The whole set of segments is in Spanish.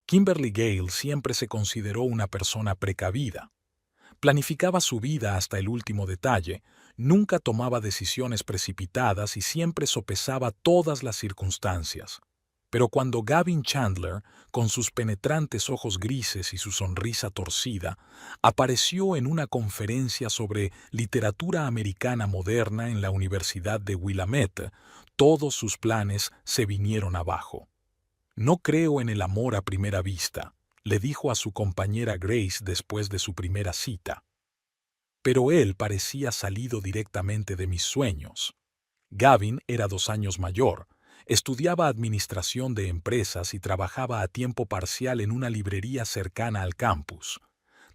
Kimberly Gale siempre se consideró una persona precavida. Planificaba su vida hasta el último detalle, nunca tomaba decisiones precipitadas y siempre sopesaba todas las circunstancias. Pero cuando Gavin Chandler, con sus penetrantes ojos grises y su sonrisa torcida, apareció en una conferencia sobre literatura americana moderna en la Universidad de Willamette, todos sus planes se vinieron abajo. No creo en el amor a primera vista, le dijo a su compañera Grace después de su primera cita. Pero él parecía salido directamente de mis sueños. Gavin era 2 años mayor, estudiaba administración de empresas y trabajaba a tiempo parcial en una librería cercana al campus.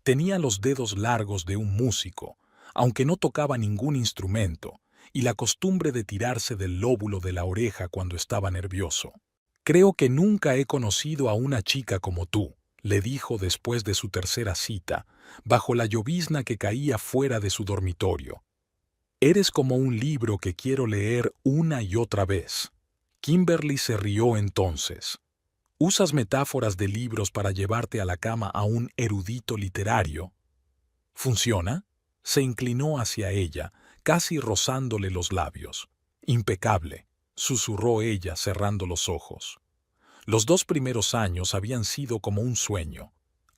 Tenía los dedos largos de un músico, aunque no tocaba ningún instrumento, y la costumbre de tirarse del lóbulo de la oreja cuando estaba nervioso. Creo que nunca he conocido a una chica como tú, le dijo después de su tercera cita, bajo la llovizna que caía fuera de su dormitorio. Eres como un libro que quiero leer una y otra vez. Kimberly se rió entonces. ¿Usas metáforas de libros para llevarte a la cama a un erudito literario? ¿Funciona? Se inclinó hacia ella, casi rozándole los labios. Impecable, susurró ella cerrando los ojos. Los 2 primeros años habían sido como un sueño.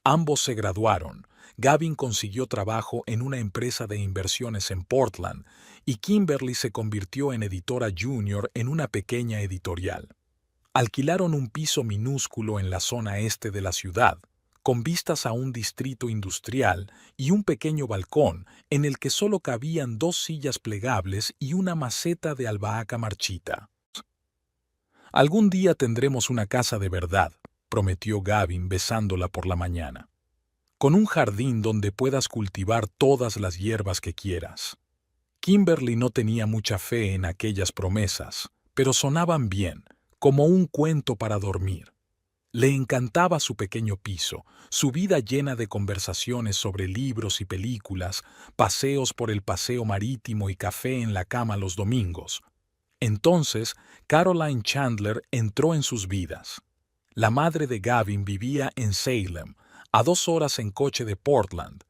Ambos se graduaron. Gavin consiguió trabajo en una empresa de inversiones en Portland y Kimberly se convirtió en editora junior en una pequeña editorial. Alquilaron un piso minúsculo en la zona este de la ciudad, con vistas a un distrito industrial y un pequeño balcón en el que solo cabían 2 sillas plegables y una maceta de albahaca marchita. Algún día tendremos una casa de verdad, prometió Gavin besándola por la mañana. Con un jardín donde puedas cultivar todas las hierbas que quieras. Kimberly no tenía mucha fe en aquellas promesas, pero sonaban bien, como un cuento para dormir. Le encantaba su pequeño piso, su vida llena de conversaciones sobre libros y películas, paseos por el paseo marítimo y café en la cama los domingos. Entonces, Caroline Chandler entró en sus vidas. La madre de Gavin vivía en Salem, a 2 horas en coche de Portland.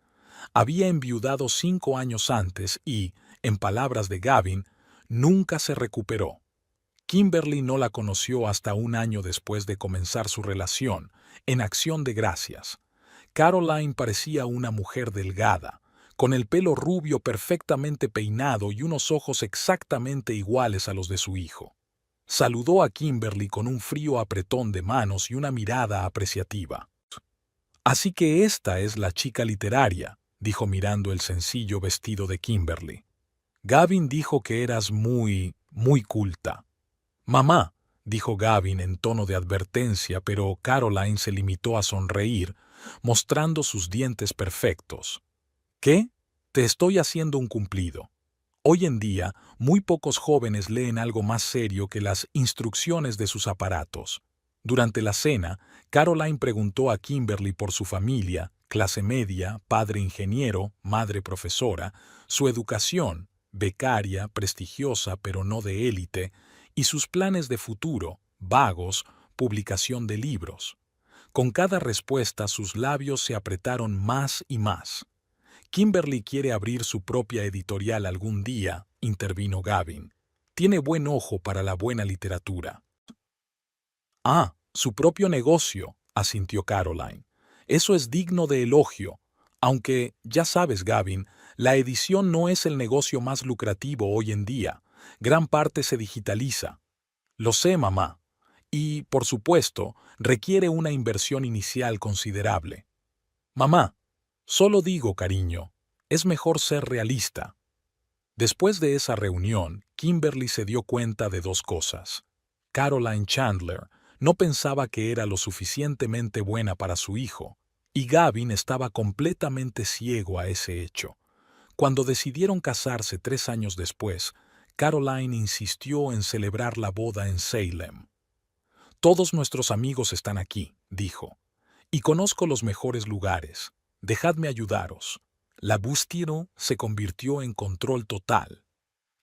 Había enviudado 5 años antes y, en palabras de Gavin, nunca se recuperó. Kimberly no la conoció hasta un año después de comenzar su relación, en Acción de Gracias. Caroline parecía una mujer delgada, con el pelo rubio perfectamente peinado y unos ojos exactamente iguales a los de su hijo. Saludó a Kimberly con un frío apretón de manos y una mirada apreciativa. «Así que esta es la chica literaria», dijo mirando el sencillo vestido de Kimberly. «Gavin dijo que eras muy culta». «Mamá», dijo Gavin en tono de advertencia, pero Caroline se limitó a sonreír, mostrando sus dientes perfectos. «¿Qué? Te estoy haciendo un cumplido». Hoy en día, muy pocos jóvenes leen algo más serio que las instrucciones de sus aparatos. Durante la cena, Caroline preguntó a Kimberly por su familia, clase media, padre ingeniero, madre profesora, su educación, becaria, prestigiosa pero no de élite, y sus planes de futuro, vagos, publicación de libros. Con cada respuesta sus labios se apretaron más y más. «Kimberly quiere abrir su propia editorial algún día», intervino Gavin. «Tiene buen ojo para la buena literatura». «Ah, su propio negocio», asintió Caroline. «Eso es digno de elogio, aunque, ya sabes, Gavin, la edición no es el negocio más lucrativo hoy en día. Gran parte se digitaliza». «Lo sé, mamá. Y, por supuesto, requiere una inversión inicial considerable». «Mamá, solo digo, cariño, es mejor ser realista». Después de esa reunión, Kimberly se dio cuenta de 2 cosas. Caroline Chandler no pensaba que era lo suficientemente buena para su hijo, y Gavin estaba completamente ciego a ese hecho. Cuando decidieron casarse 3 años después, Caroline insistió en celebrar la boda en Salem. «Todos nuestros amigos están aquí», dijo, «y conozco los mejores lugares. Dejadme ayudaros». La búsqueda se convirtió en control total.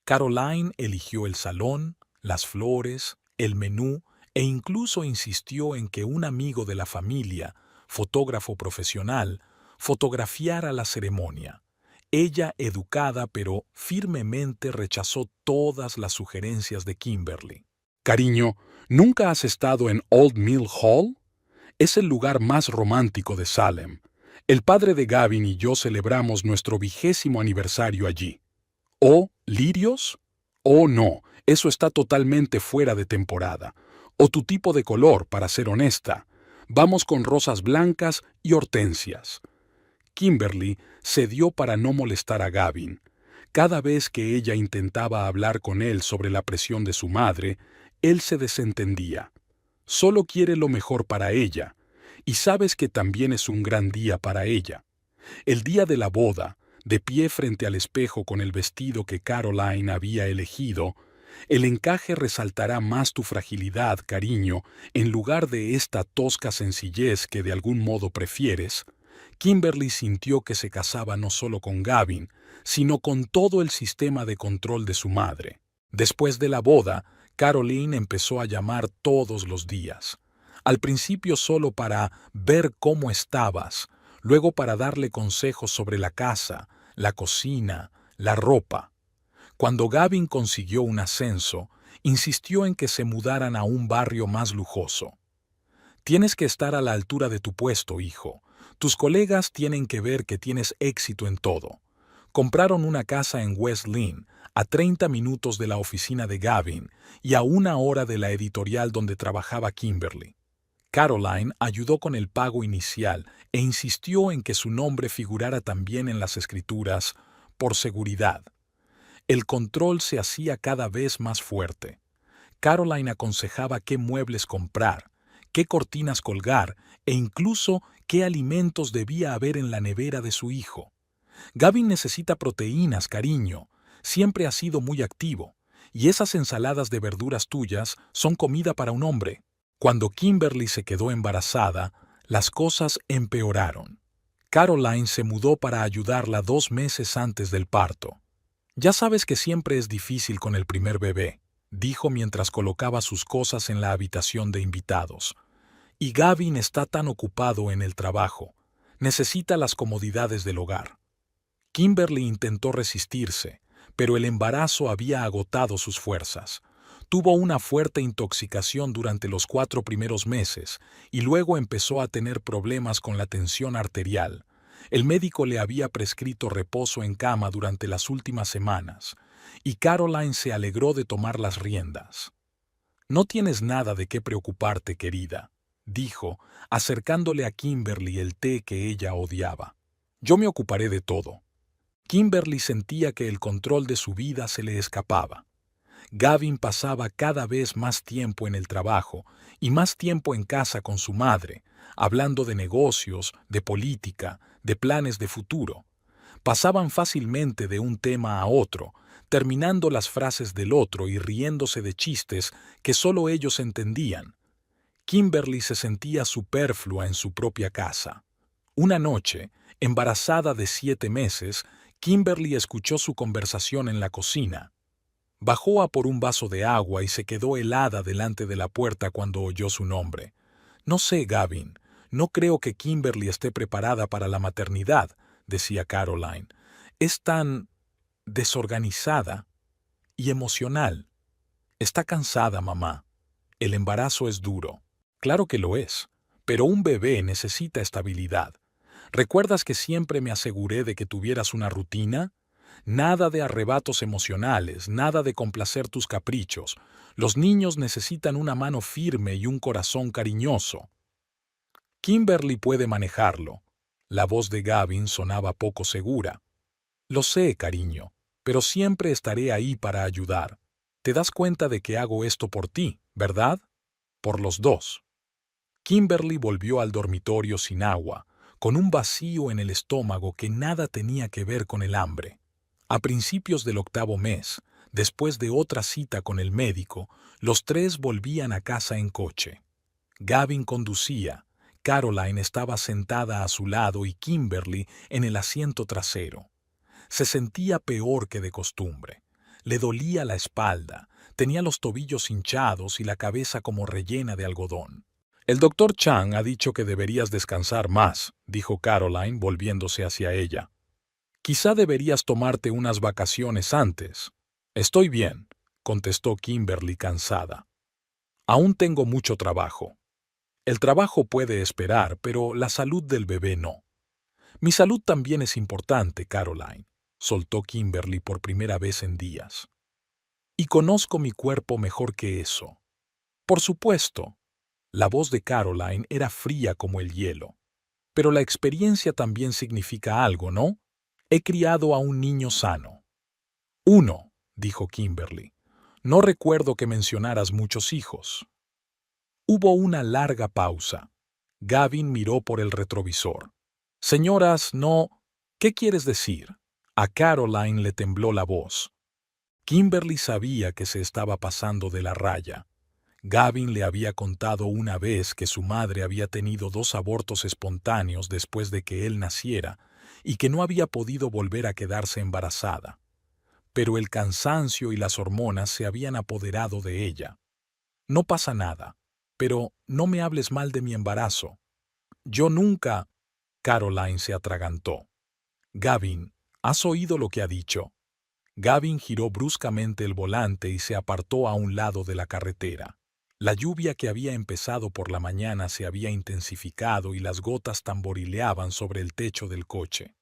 Caroline eligió el salón, las flores, el menú, e incluso insistió en que un amigo de la familia, fotógrafo profesional, fotografiara la ceremonia. Ella, educada pero firmemente, rechazó todas las sugerencias de Kimberly. Cariño, ¿nunca has estado en Old Mill Hall? Es el lugar más romántico de Salem. El padre de Gavin y yo celebramos nuestro 20º aniversario allí. ¿Oh, lirios? Oh, no, eso está totalmente fuera de temporada. O tu tipo de color, para ser honesta. Vamos con rosas blancas y hortensias. Kimberly cedió para no molestar a Gavin. Cada vez que ella intentaba hablar con él sobre la presión de su madre, él se desentendía. Solo quiere lo mejor para ella, y sabes que también es un gran día para ella. El día de la boda, de pie frente al espejo con el vestido que Caroline había elegido, el encaje resaltará más tu fragilidad, cariño, en lugar de esta tosca sencillez que de algún modo prefieres. Kimberly sintió que se casaba no solo con Gavin, sino con todo el sistema de control de su madre. Después de la boda, Caroline empezó a llamar todos los días. Al principio solo para ver cómo estabas, luego para darle consejos sobre la casa, la cocina, la ropa. Cuando Gavin consiguió un ascenso, insistió en que se mudaran a un barrio más lujoso. Tienes que estar a la altura de tu puesto, hijo. Tus colegas tienen que ver que tienes éxito en todo. Compraron una casa en West Lynn, a 30 minutos de la oficina de Gavin y a 1 hora de la editorial donde trabajaba Kimberly. Caroline ayudó con el pago inicial e insistió en que su nombre figurara también en las escrituras, por seguridad. El control se hacía cada vez más fuerte. Caroline aconsejaba qué muebles comprar, qué cortinas colgar e incluso qué alimentos debía haber en la nevera de su hijo. Gavin necesita proteínas, cariño. Siempre ha sido muy activo. Y esas ensaladas de verduras tuyas son comida para un hombre. Cuando Kimberly se quedó embarazada, las cosas empeoraron. Caroline se mudó para ayudarla 2 meses antes del parto. Ya sabes que siempre es difícil con el primer bebé, dijo mientras colocaba sus cosas en la habitación de invitados. Y Gavin está tan ocupado en el trabajo. Necesita las comodidades del hogar. Kimberly intentó resistirse, pero el embarazo había agotado sus fuerzas. Tuvo una fuerte intoxicación durante los 4 primeros meses y luego empezó a tener problemas con la tensión arterial. El médico le había prescrito reposo en cama durante las últimas semanas, y Caroline se alegró de tomar las riendas. «No tienes nada de qué preocuparte, querida», dijo, acercándole a Kimberly el té que ella odiaba. «Yo me ocuparé de todo». Kimberly sentía que el control de su vida se le escapaba. Gavin pasaba cada vez más tiempo en el trabajo y más tiempo en casa con su madre, hablando de negocios, de política, de planes de futuro. Pasaban fácilmente de un tema a otro, terminando las frases del otro y riéndose de chistes que solo ellos entendían. Kimberly se sentía superflua en su propia casa. Una noche, embarazada de 7 meses, Kimberly escuchó su conversación en la cocina. Bajó a por un vaso de agua y se quedó helada delante de la puerta cuando oyó su nombre. «No sé, Gavin, no creo que Kimberly esté preparada para la maternidad», decía Caroline. «Es tan desorganizada y emocional. Está cansada, mamá. El embarazo es duro». «Claro que lo es, pero un bebé necesita estabilidad. ¿Recuerdas que siempre me aseguré de que tuvieras una rutina? Nada de arrebatos emocionales, nada de complacer tus caprichos. Los niños necesitan una mano firme y un corazón cariñoso». Kimberly puede manejarlo. La voz de Gavin sonaba poco segura. «Lo sé, cariño, pero siempre estaré ahí para ayudar. Te das cuenta de que hago esto por ti, ¿verdad? Por los dos». Kimberly volvió al dormitorio sin agua, con un vacío en el estómago que nada tenía que ver con el hambre. A principios del 8º mes, después de otra cita con el médico, los 3 volvían a casa en coche. Gavin conducía, Caroline estaba sentada a su lado y Kimberly en el asiento trasero. Se sentía peor que de costumbre. Le dolía la espalda, Tenía los tobillos hinchados y la cabeza como rellena de algodón. El doctor Chang ha dicho que deberías descansar más, dijo Caroline volviéndose hacia ella. Quizá deberías tomarte unas vacaciones antes. Estoy bien, contestó Kimberly cansada. Aún tengo mucho trabajo. El trabajo puede esperar, pero la salud del bebé no. Mi salud también es importante, Caroline, soltó Kimberly por primera vez en días. Y conozco mi cuerpo mejor que eso. Por supuesto. La voz de Caroline era fría como el hielo. Pero la experiencia también significa algo, ¿no? He criado a un niño sano. Uno, dijo Kimberly. No recuerdo que mencionaras muchos hijos. Hubo una larga pausa. Gavin miró por el retrovisor. Señoras, no... ¿Qué quieres decir? A Caroline le tembló la voz. Kimberly sabía que se estaba pasando de la raya. Gavin le había contado una vez que su madre había tenido 2 abortos espontáneos después de que él naciera y que no había podido volver a quedarse embarazada. Pero el cansancio y las hormonas se habían apoderado de ella. No pasa nada, pero no me hables mal de mi embarazo. Yo nunca... Caroline se atragantó. Gavin, ¿has oído lo que ha dicho? Gavin giró bruscamente el volante y se apartó a un lado de la carretera. La lluvia que había empezado por la mañana se había intensificado y las gotas tamborileaban sobre el techo del coche.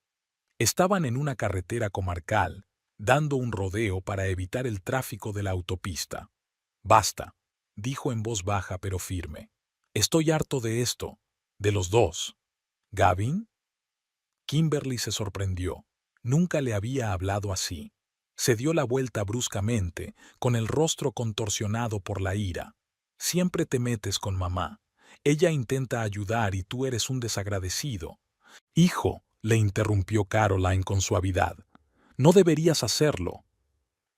Estaban en una carretera comarcal, dando un rodeo para evitar el tráfico de la autopista. Basta, dijo en voz baja pero firme. Estoy harto de esto, de los dos. ¿Gavin? Kimberly se sorprendió. Nunca le había hablado así. Se dio la vuelta bruscamente, con el rostro contorsionado por la ira. Siempre te metes con mamá. Ella intenta ayudar y tú eres un desagradecido. Hijo, le interrumpió Caroline con suavidad. No deberías hacerlo.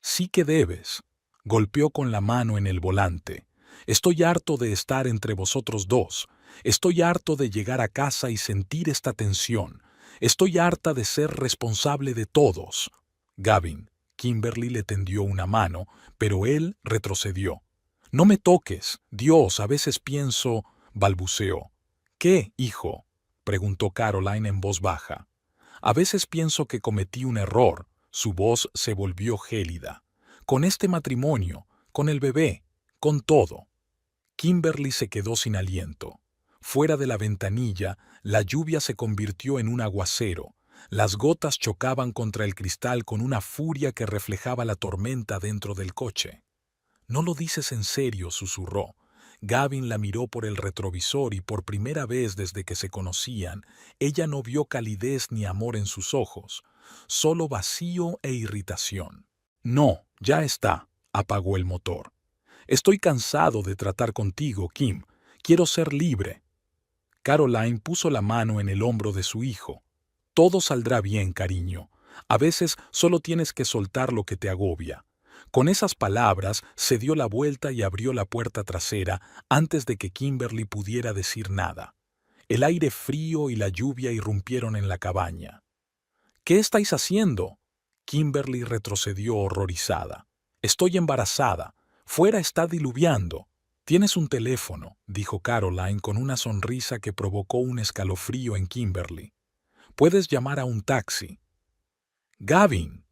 Sí que debes. Golpeó con la mano en el volante. Estoy harto de estar entre vosotros dos. Estoy harto de llegar a casa y sentir esta tensión. Estoy harta de ser responsable de todos. Gavin, Kimberly le tendió una mano, pero él retrocedió. No me toques. Dios, a veces pienso... balbuceó. ¿Qué, hijo? Preguntó Caroline en voz baja. A veces pienso que cometí un error. Su voz se volvió gélida. Con este matrimonio, con el bebé, con todo. Kimberly se quedó sin aliento. Fuera de la ventanilla, la lluvia se convirtió en un aguacero. Las gotas chocaban contra el cristal con una furia que reflejaba la tormenta dentro del coche. «No lo dices en serio», susurró. Gavin la miró por el retrovisor y por primera vez desde que se conocían, ella no vio calidez ni amor en sus ojos, solo vacío e irritación. «No, ya está», apagó el motor. «Estoy cansado de tratar contigo, Kim. Quiero ser libre». Caroline puso la mano en el hombro de su hijo. «Todo saldrá bien, cariño. A veces solo tienes que soltar lo que te agobia». Con esas palabras se dio la vuelta y abrió la puerta trasera antes de que Kimberly pudiera decir nada. El aire frío y la lluvia irrumpieron en la cabaña. «¿Qué estáis haciendo?» Kimberly retrocedió horrorizada. «Estoy embarazada. Fuera está diluviando». «Tienes un teléfono», dijo Caroline con una sonrisa que provocó un escalofrío en Kimberly. «Puedes llamar a un taxi». «Gavin».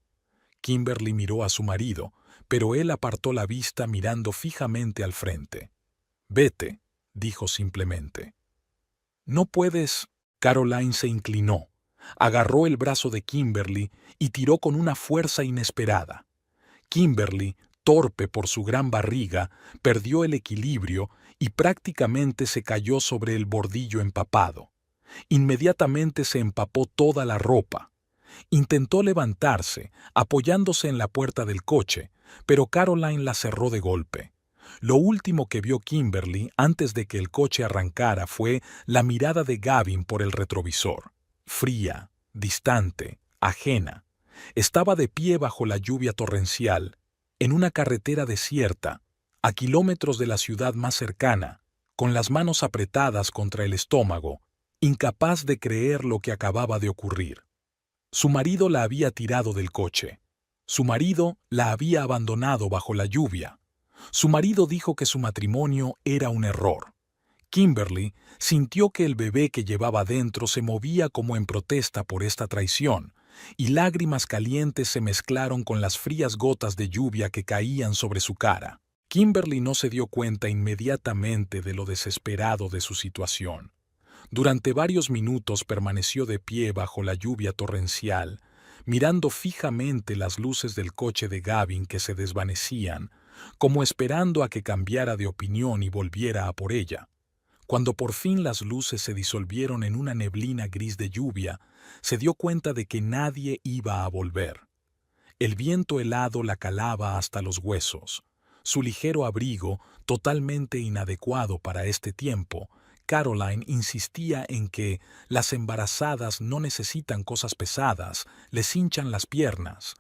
Kimberly miró a su marido, pero él apartó la vista mirando fijamente al frente. «Vete», dijo simplemente. «No puedes...» Caroline se inclinó, agarró el brazo de Kimberly y tiró con una fuerza inesperada. Kimberly, torpe por su gran barriga, perdió el equilibrio y prácticamente se cayó sobre el bordillo empapado. Inmediatamente se empapó toda la ropa. Intentó levantarse, apoyándose en la puerta del coche, pero Caroline la cerró de golpe. Lo último que vio Kimberly antes de que el coche arrancara fue la mirada de Gavin por el retrovisor. Fría, distante, ajena. Estaba de pie bajo la lluvia torrencial, en una carretera desierta, a kilómetros de la ciudad más cercana, con las manos apretadas contra el estómago, incapaz de creer lo que acababa de ocurrir. Su marido la había tirado del coche. Su marido la había abandonado bajo la lluvia. Su marido dijo que su matrimonio era un error. Kimberly sintió que el bebé que llevaba dentro se movía como en protesta por esta traición, y lágrimas calientes se mezclaron con las frías gotas de lluvia que caían sobre su cara. Kimberly no se dio cuenta inmediatamente de lo desesperado de su situación. Durante varios minutos permaneció de pie bajo la lluvia torrencial, mirando fijamente las luces del coche de Gavin que se desvanecían, como esperando a que cambiara de opinión y volviera a por ella. Cuando por fin las luces se disolvieron en una neblina gris de lluvia, se dio cuenta de que nadie iba a volver. El viento helado la calaba hasta los huesos. Su ligero abrigo, totalmente inadecuado para este tiempo, Caroline insistía en que las embarazadas no necesitan cosas pesadas, les hinchan las piernas.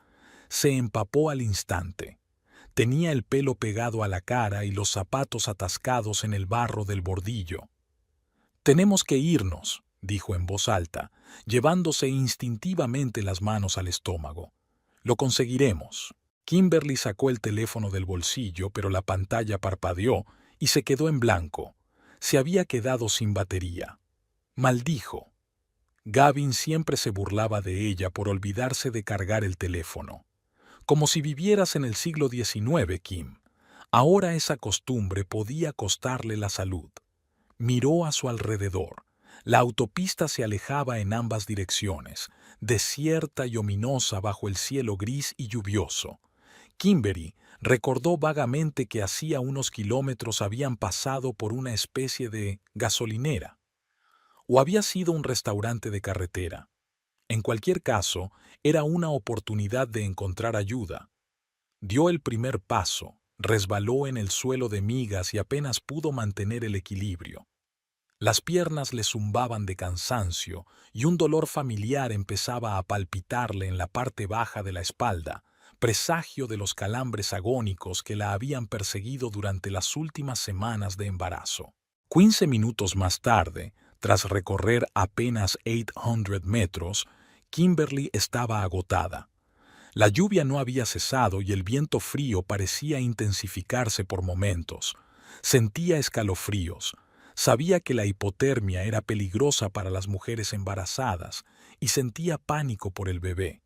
Se empapó al instante. Tenía el pelo pegado a la cara y los zapatos atascados en el barro del bordillo. «Tenemos que irnos», dijo en voz alta, llevándose instintivamente las manos al estómago. «Lo conseguiremos». Kimberly sacó el teléfono del bolsillo, pero la pantalla parpadeó y se quedó en blanco. Se había quedado sin batería. Maldijo. Gavin siempre se burlaba de ella por olvidarse de cargar el teléfono. Como si vivieras en el siglo XIX, Kim. Ahora esa costumbre podía costarle la salud. Miró a su alrededor. La autopista se alejaba en ambas direcciones, desierta y ominosa bajo el cielo gris y lluvioso. Kimberly recordó vagamente que hacía unos kilómetros habían pasado por una especie de gasolinera. O había sido un restaurante de carretera. En cualquier caso, era una oportunidad de encontrar ayuda. Dio el primer paso, resbaló en el suelo de migas y apenas pudo mantener el equilibrio. Las piernas le zumbaban de cansancio y un dolor familiar empezaba a palpitarle en la parte baja de la espalda, presagio de los calambres agónicos que la habían perseguido durante las últimas semanas de embarazo. 15 minutos más tarde, tras recorrer apenas 800 metros, Kimberly estaba agotada. La lluvia no había cesado y el viento frío parecía intensificarse por momentos. Sentía escalofríos. Sabía que la hipotermia era peligrosa para las mujeres embarazadas y sentía pánico por el bebé.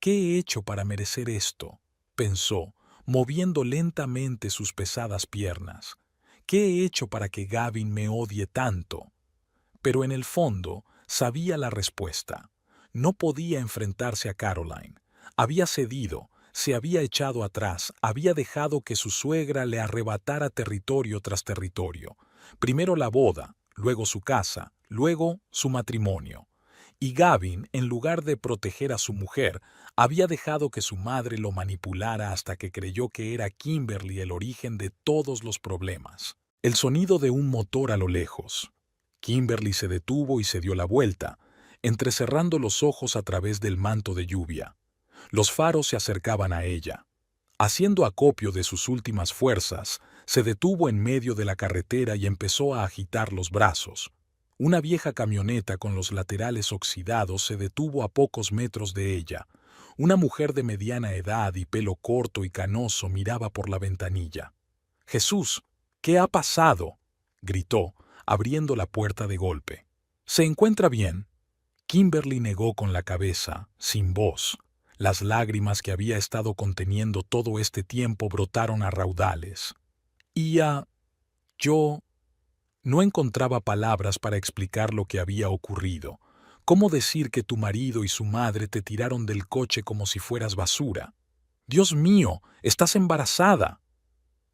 «¿Qué he hecho para merecer esto?», pensó, moviendo lentamente sus pesadas piernas. «¿Qué he hecho para que Gavin me odie tanto?». Pero en el fondo sabía la respuesta. No podía enfrentarse a Caroline. Había cedido, se había echado atrás, había dejado que su suegra le arrebatara territorio tras territorio. Primero la boda, luego su casa, luego su matrimonio. Y Gavin, en lugar de proteger a su mujer, había dejado que su madre lo manipulara hasta que creyó que era Kimberly el origen de todos los problemas. El sonido de un motor a lo lejos. Kimberly se detuvo y se dio la vuelta, entrecerrando los ojos a través del manto de lluvia. Los faros se acercaban a ella. Haciendo acopio de sus últimas fuerzas, se detuvo en medio de la carretera y empezó a agitar los brazos. Una vieja camioneta con los laterales oxidados se detuvo a pocos metros de ella. Una mujer de mediana edad y pelo corto y canoso miraba por la ventanilla. «Jesús, ¿qué ha pasado?», gritó, abriendo la puerta de golpe. «¿Se encuentra bien?». Kimberly negó con la cabeza, sin voz. Las lágrimas que había estado conteniendo todo este tiempo brotaron a raudales. Yo no encontraba palabras para explicar lo que había ocurrido. ¿Cómo decir que tu marido y su madre te tiraron del coche como si fueras basura? «Dios mío, estás embarazada».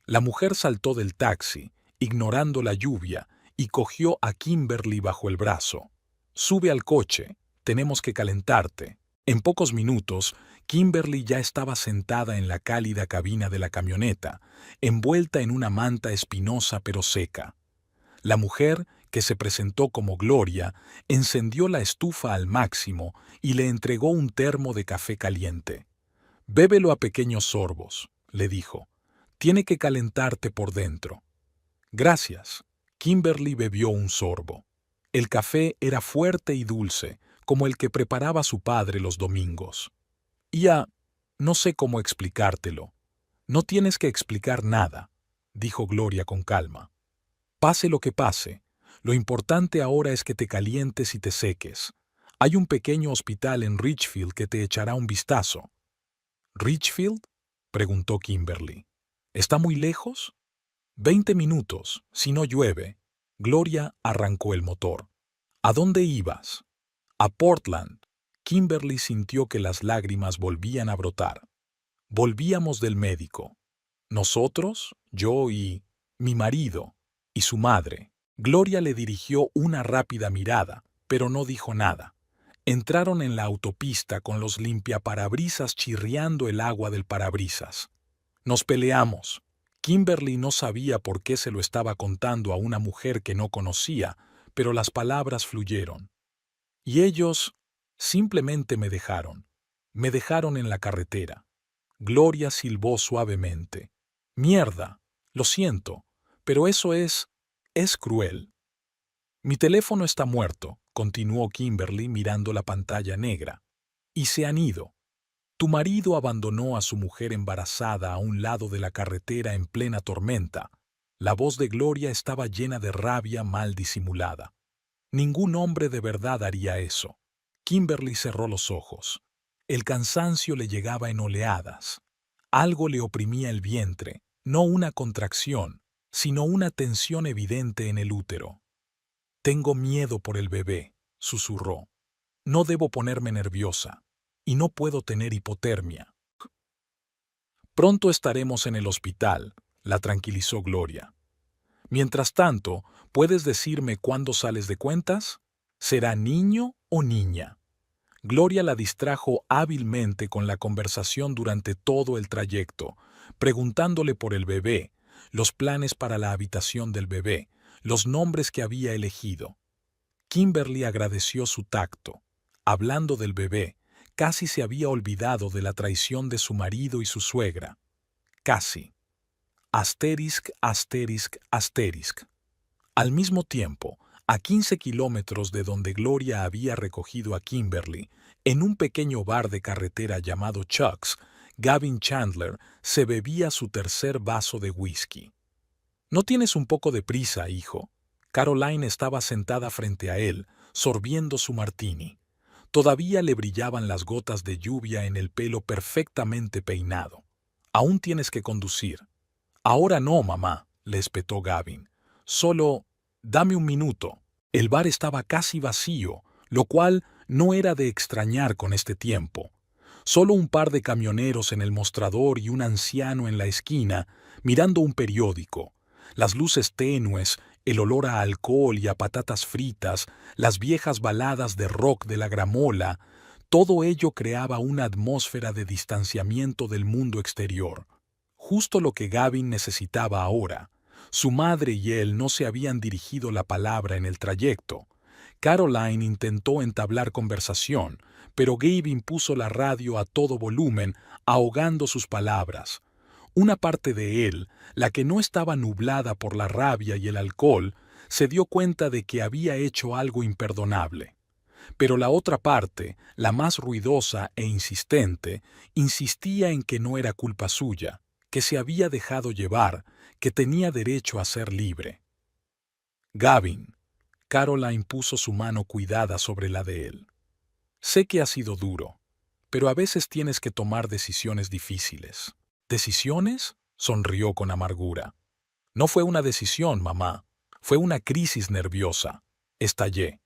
La mujer saltó del taxi, ignorando la lluvia, y cogió a Kimberly bajo el brazo. «Sube al coche, tenemos que calentarte». En pocos minutos, Kimberly ya estaba sentada en la cálida cabina de la camioneta, envuelta en una manta espinosa pero seca. La mujer, que se presentó como Gloria, encendió la estufa al máximo y le entregó un termo de café caliente. «Bébelo a pequeños sorbos», le dijo. «Tiene que calentarte por dentro». «Gracias». Kimberly bebió un sorbo. El café era fuerte y dulce, como el que preparaba su padre los domingos. No sé cómo explicártelo. No tienes que explicar nada, dijo Gloria con calma. Pase lo que pase, lo importante ahora es que te calientes y te seques. Hay un pequeño hospital en Richfield que te echará un vistazo. ¿Richfield?, preguntó Kimberly. ¿Está muy lejos? 20 minutos, si no llueve. Gloria arrancó el motor. ¿A dónde ibas? A Portland. Kimberly sintió que las lágrimas volvían a brotar. Volvíamos del médico. Nosotros, yo y mi marido, y su madre. Gloria le dirigió una rápida mirada, pero no dijo nada. Entraron en la autopista con los limpiaparabrisas chirriando el agua del parabrisas. Nos peleamos. Kimberly no sabía por qué se lo estaba contando a una mujer que no conocía, pero las palabras fluyeron. Y ellos simplemente me dejaron. Me dejaron en la carretera. Gloria silbó suavemente. Mierda, lo siento, pero eso es cruel. Mi teléfono está muerto, continuó Kimberly mirando la pantalla negra. Y se han ido. Tu marido abandonó a su mujer embarazada a un lado de la carretera en plena tormenta. La voz de Gloria estaba llena de rabia mal disimulada. Ningún hombre de verdad haría eso. Kimberly cerró los ojos. El cansancio le llegaba en oleadas. Algo le oprimía el vientre, no una contracción, sino una tensión evidente en el útero. Tengo miedo por el bebé, susurró. No debo ponerme nerviosa. Y no puedo tener hipotermia. Pronto estaremos en el hospital, la tranquilizó Gloria. Mientras tanto, ¿puedes decirme cuándo sales de cuentas? ¿Será niño o niña? Gloria la distrajo hábilmente con la conversación durante todo el trayecto, preguntándole por el bebé, los planes para la habitación del bebé, los nombres que había elegido. Kimberly agradeció su tacto. Hablando del bebé, casi se había olvidado de la traición de su marido y su suegra. Casi. Asterisk, asterisk, asterisk. Al mismo tiempo, a 15 kilómetros de donde Gloria había recogido a Kimberly, en un pequeño bar de carretera llamado Chuck's, Gavin Chandler se bebía su tercer vaso de whisky. ¿No tienes un poco de prisa, hijo? Caroline estaba sentada frente a él, sorbiendo su martini. Todavía le brillaban las gotas de lluvia en el pelo perfectamente peinado. Aún tienes que conducir. Ahora no, mamá, le espetó Gavin. Solo, dame un minuto. El bar estaba casi vacío, lo cual no era de extrañar con este tiempo. Solo un par de camioneros en el mostrador y un anciano en la esquina, mirando un periódico. Las luces tenues, el olor a alcohol y a patatas fritas, las viejas baladas de rock de la gramola, todo ello creaba una atmósfera de distanciamiento del mundo exterior. Justo lo que Gavin necesitaba ahora. Su madre y él no se habían dirigido la palabra en el trayecto. Caroline intentó entablar conversación, pero Gavin puso la radio a todo volumen, ahogando sus palabras. Una parte de él, la que no estaba nublada por la rabia y el alcohol, se dio cuenta de que había hecho algo imperdonable. Pero la otra parte, la más ruidosa e insistente, insistía en que no era culpa suya, que se había dejado llevar, que tenía derecho a ser libre. Gavin, Caroline puso su mano cuidada sobre la de él. Sé que ha sido duro, pero a veces tienes que tomar decisiones difíciles. ¿Decisiones?, sonrió con amargura. No fue una decisión, mamá. Fue una crisis nerviosa. Estallé.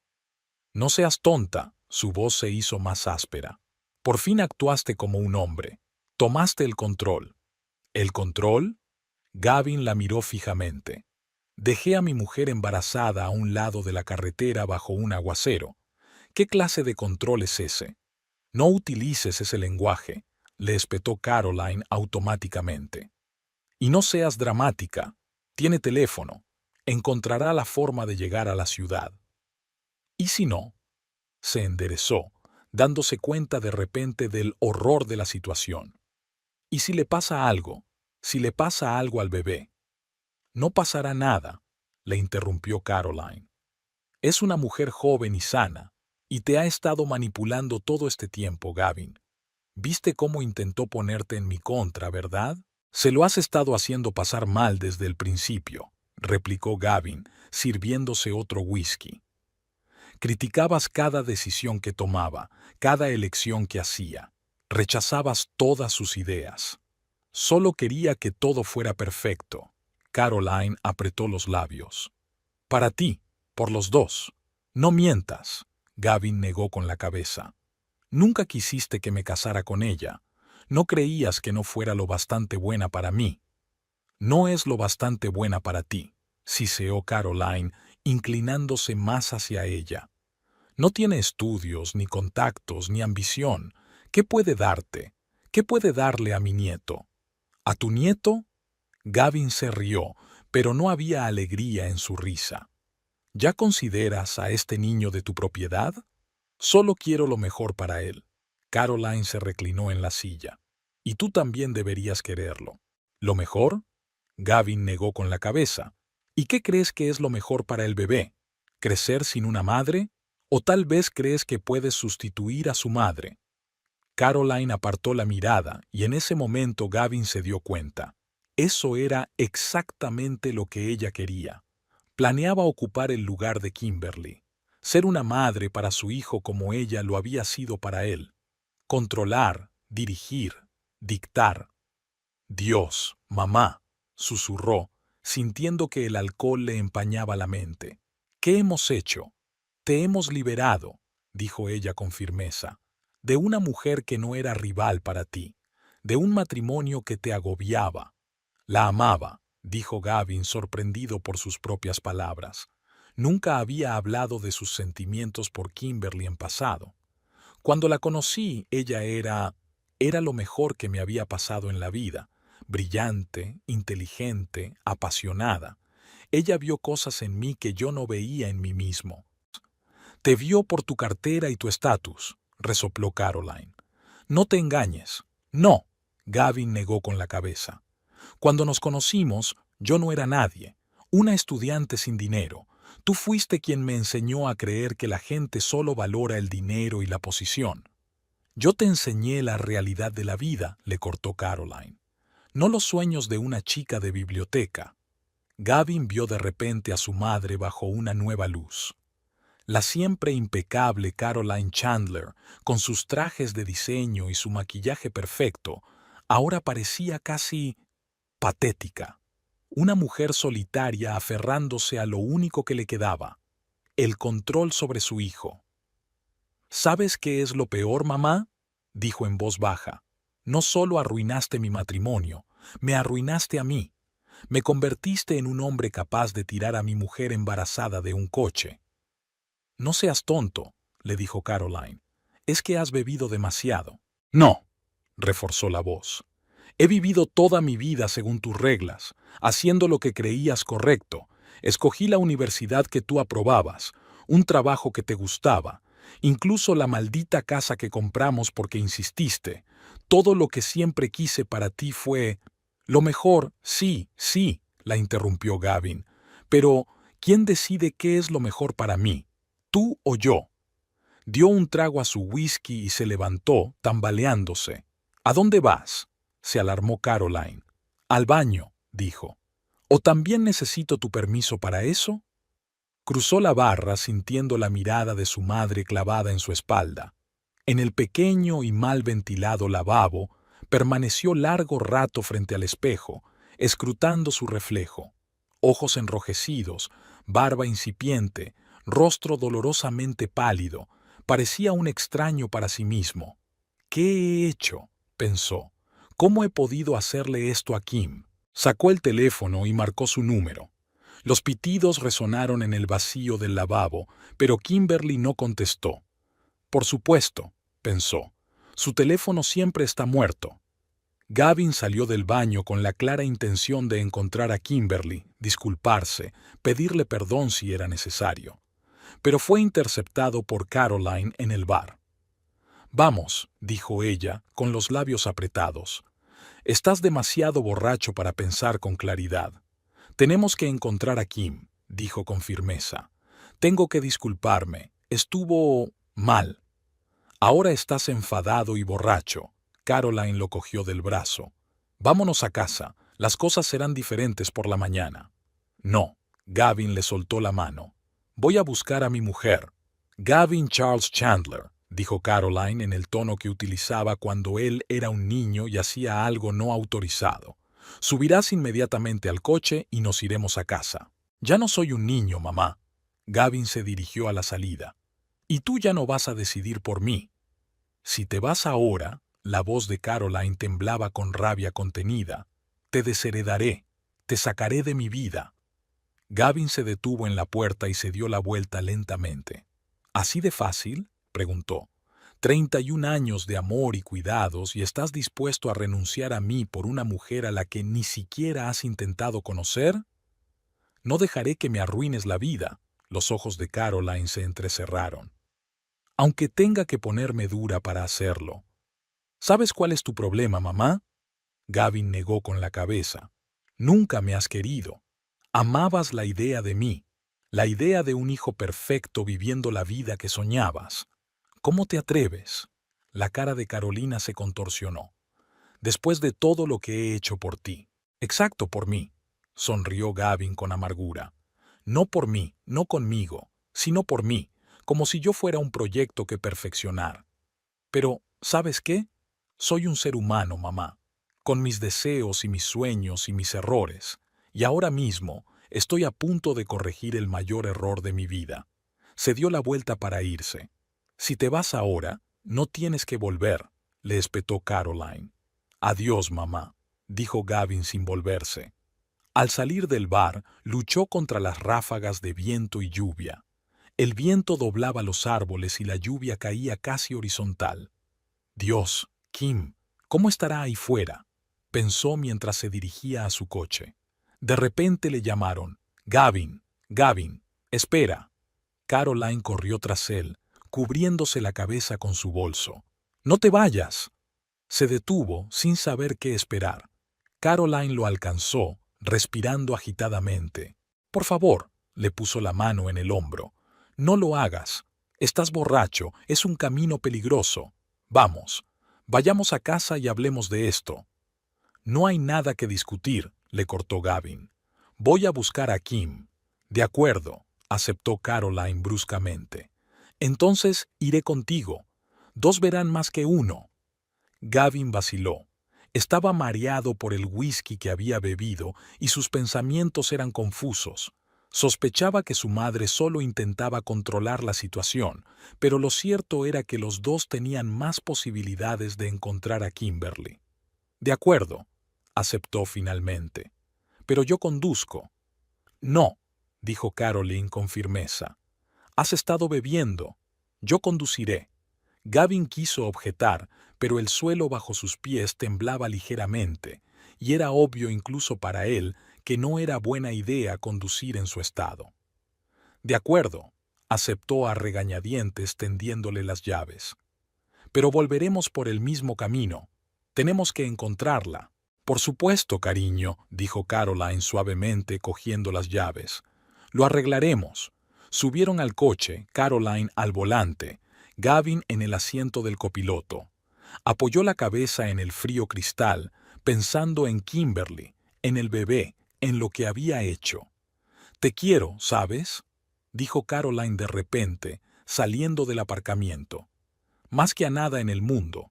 No seas tonta, su voz se hizo más áspera. Por fin actuaste como un hombre. Tomaste el control. ¿El control? Gavin la miró fijamente. Dejé a mi mujer embarazada a un lado de la carretera bajo un aguacero. ¿Qué clase de control es ese? No utilices ese lenguaje, le espetó Caroline automáticamente. Y no seas dramática. Tiene teléfono. Encontrará la forma de llegar a la ciudad. ¿Y si no? Se enderezó, dándose cuenta de repente del horror de la situación. ¿Y si le pasa algo? Si le pasa algo al bebé. No pasará nada, le interrumpió Caroline. Es una mujer joven y sana, y te ha estado manipulando todo este tiempo, Gavin. ¿Viste cómo intentó ponerte en mi contra, verdad? Se lo has estado haciendo pasar mal desde el principio, replicó Gavin, sirviéndose otro whisky. Criticabas cada decisión que tomaba, cada elección que hacía. Rechazabas todas sus ideas. Solo quería que todo fuera perfecto. Caroline apretó los labios. Para ti, por los dos. No mientas. Gavin negó con la cabeza. Nunca quisiste que me casara con ella. No creías que no fuera lo bastante buena para mí. No es lo bastante buena para ti, siseó Caroline, inclinándose más hacia ella. No tiene estudios, ni contactos, ni ambición. ¿Qué puede darte? ¿Qué puede darle a mi nieto? ¿A tu nieto? Gavin se rió, pero no había alegría en su risa. ¿Ya consideras a este niño de tu propiedad? Solo quiero lo mejor para él. Caroline se reclinó en la silla. Y tú también deberías quererlo. ¿Lo mejor? Gavin negó con la cabeza. ¿Y qué crees que es lo mejor para el bebé? ¿Crecer sin una madre? ¿O tal vez crees que puedes sustituir a su madre? Caroline apartó la mirada y en ese momento Gavin se dio cuenta. Eso era exactamente lo que ella quería. Planeaba ocupar el lugar de Kimberly. Ser una madre para su hijo como ella lo había sido para él. Controlar, dirigir, dictar. Dios, mamá, susurró, sintiendo que el alcohol le empañaba la mente. ¿Qué hemos hecho? Te hemos liberado, dijo ella con firmeza, de una mujer que no era rival para ti, de un matrimonio que te agobiaba. La amaba, dijo Gavin sorprendido por sus propias palabras. Nunca había hablado de sus sentimientos por Kimberly en pasado. Cuando la conocí, ella era lo mejor que me había pasado en la vida. Brillante, inteligente, apasionada. Ella vio cosas en mí que yo no veía en mí mismo. Te vio por tu cartera y tu estatus, resopló Caroline. No te engañes. No, Gavin negó con la cabeza. Cuando nos conocimos, yo no era nadie, una estudiante sin dinero. Tú fuiste quien me enseñó a creer que la gente solo valora el dinero y la posición. Yo te enseñé la realidad de la vida, le cortó Caroline. No los sueños de una chica de biblioteca. Gavin vio de repente a su madre bajo una nueva luz. La siempre impecable Caroline Chandler, con sus trajes de diseño y su maquillaje perfecto, ahora parecía casi patética. Una mujer solitaria aferrándose a lo único que le quedaba, el control sobre su hijo. ¿Sabes qué es lo peor, mamá?, dijo en voz baja. No solo arruinaste mi matrimonio, me arruinaste a mí. Me convertiste en un hombre capaz de tirar a mi mujer embarazada de un coche. No seas tonto, le dijo Caroline. Es que has bebido demasiado. No, reforzó la voz. He vivido toda mi vida según tus reglas, haciendo lo que creías correcto. Escogí la universidad que tú aprobabas, un trabajo que te gustaba, incluso la maldita casa que compramos porque insististe. Todo lo que siempre quise para ti fue... Lo mejor, sí, sí, la interrumpió Gavin. Pero, ¿quién decide qué es lo mejor para mí? ¿Tú o yo? Dio un trago a su whisky y se levantó, tambaleándose. ¿A dónde vas?, se alarmó Caroline. Al baño, dijo. ¿O también necesito tu permiso para eso? Cruzó la barra sintiendo la mirada de su madre clavada en su espalda. En el pequeño y mal ventilado lavabo, permaneció largo rato frente al espejo, escrutando su reflejo. Ojos enrojecidos, barba incipiente, rostro dolorosamente pálido, parecía un extraño para sí mismo. ¿Qué he hecho?, pensó. ¿Cómo he podido hacerle esto a Kim? Sacó el teléfono y marcó su número. Los pitidos resonaron en el vacío del lavabo, pero Kimberly no contestó. Por supuesto, pensó. Su teléfono siempre está muerto. Gavin salió del baño con la clara intención de encontrar a Kimberly, disculparse, pedirle perdón si era necesario. Pero fue interceptado por Caroline en el bar. Vamos, dijo ella, con los labios apretados. Estás demasiado borracho para pensar con claridad. Tenemos que encontrar a Kim, dijo con firmeza. Tengo que disculparme. Estuvo mal. Ahora estás enfadado y borracho. Caroline lo cogió del brazo. Vámonos a casa, las cosas serán diferentes por la mañana. No, Gavin le soltó la mano. Voy a buscar a mi mujer. Gavin Charles Chandler, dijo Caroline en el tono que utilizaba cuando él era un niño y hacía algo no autorizado. Subirás inmediatamente al coche y nos iremos a casa. Ya no soy un niño, mamá. Gavin se dirigió a la salida. Y tú ya no vas a decidir por mí. Si te vas ahora, la voz de Caroline temblaba con rabia contenida. Te desheredaré, te sacaré de mi vida. Gavin se detuvo en la puerta y se dio la vuelta lentamente. ¿Así de fácil?, preguntó. 31 años de amor y cuidados y estás dispuesto a renunciar a mí por una mujer a la que ni siquiera has intentado conocer. No dejaré que me arruines la vida. Los ojos de Caroline se entrecerraron. Aunque tenga que ponerme dura para hacerlo. ¿Sabes cuál es tu problema, mamá? Gavin negó con la cabeza. Nunca me has querido. Amabas la idea de mí, la idea de un hijo perfecto viviendo la vida que soñabas. ¿Cómo te atreves? La cara de Carolina se contorsionó. Después de todo lo que he hecho por ti. Exacto, por mí, sonrió Gavin con amargura. No por mí, no conmigo, sino por mí, como si yo fuera un proyecto que perfeccionar. Pero, ¿sabes qué? Soy un ser humano, mamá, con mis deseos y mis sueños y mis errores, y ahora mismo estoy a punto de corregir el mayor error de mi vida. Se dio la vuelta para irse. Si te vas ahora, no tienes que volver, le espetó Caroline. Adiós, mamá, dijo Gavin sin volverse. Al salir del bar, luchó contra las ráfagas de viento y lluvia. El viento doblaba los árboles y la lluvia caía casi horizontal. Dios, Kim, ¿cómo estará ahí fuera?, pensó mientras se dirigía a su coche. De repente le llamaron. Gavin, Gavin, espera. Caroline corrió tras él, cubriéndose la cabeza con su bolso. No te vayas. Se detuvo sin saber qué esperar. Caroline lo alcanzó, respirando agitadamente. Por favor, le puso la mano en el hombro. No lo hagas. Estás borracho, es un camino peligroso. Vamos, vayamos a casa y hablemos de esto. No hay nada que discutir, le cortó Gavin. Voy a buscar a Kim. De acuerdo, aceptó Caroline bruscamente. Entonces iré contigo. Dos verán más que uno. Gavin vaciló. Estaba mareado por el whisky que había bebido y sus pensamientos eran confusos. Sospechaba que su madre solo intentaba controlar la situación, pero lo cierto era que los dos tenían más posibilidades de encontrar a Kimberly. De acuerdo, aceptó finalmente. Pero yo conduzco. No, dijo Caroline con firmeza. Has estado bebiendo. Yo conduciré. Gavin quiso objetar, pero el suelo bajo sus pies temblaba ligeramente, y era obvio incluso para él que no era buena idea conducir en su estado. De acuerdo, aceptó a regañadientes tendiéndole las llaves. Pero volveremos por el mismo camino. Tenemos que encontrarla. Por supuesto, cariño, dijo Caroline suavemente cogiendo las llaves. Lo arreglaremos. Subieron al coche, Caroline al volante, Gavin en el asiento del copiloto. Apoyó la cabeza en el frío cristal, pensando en Kimberly, en el bebé, en lo que había hecho. «Te quiero, ¿sabes?», dijo Caroline de repente, saliendo del aparcamiento. «Más que a nada en el mundo».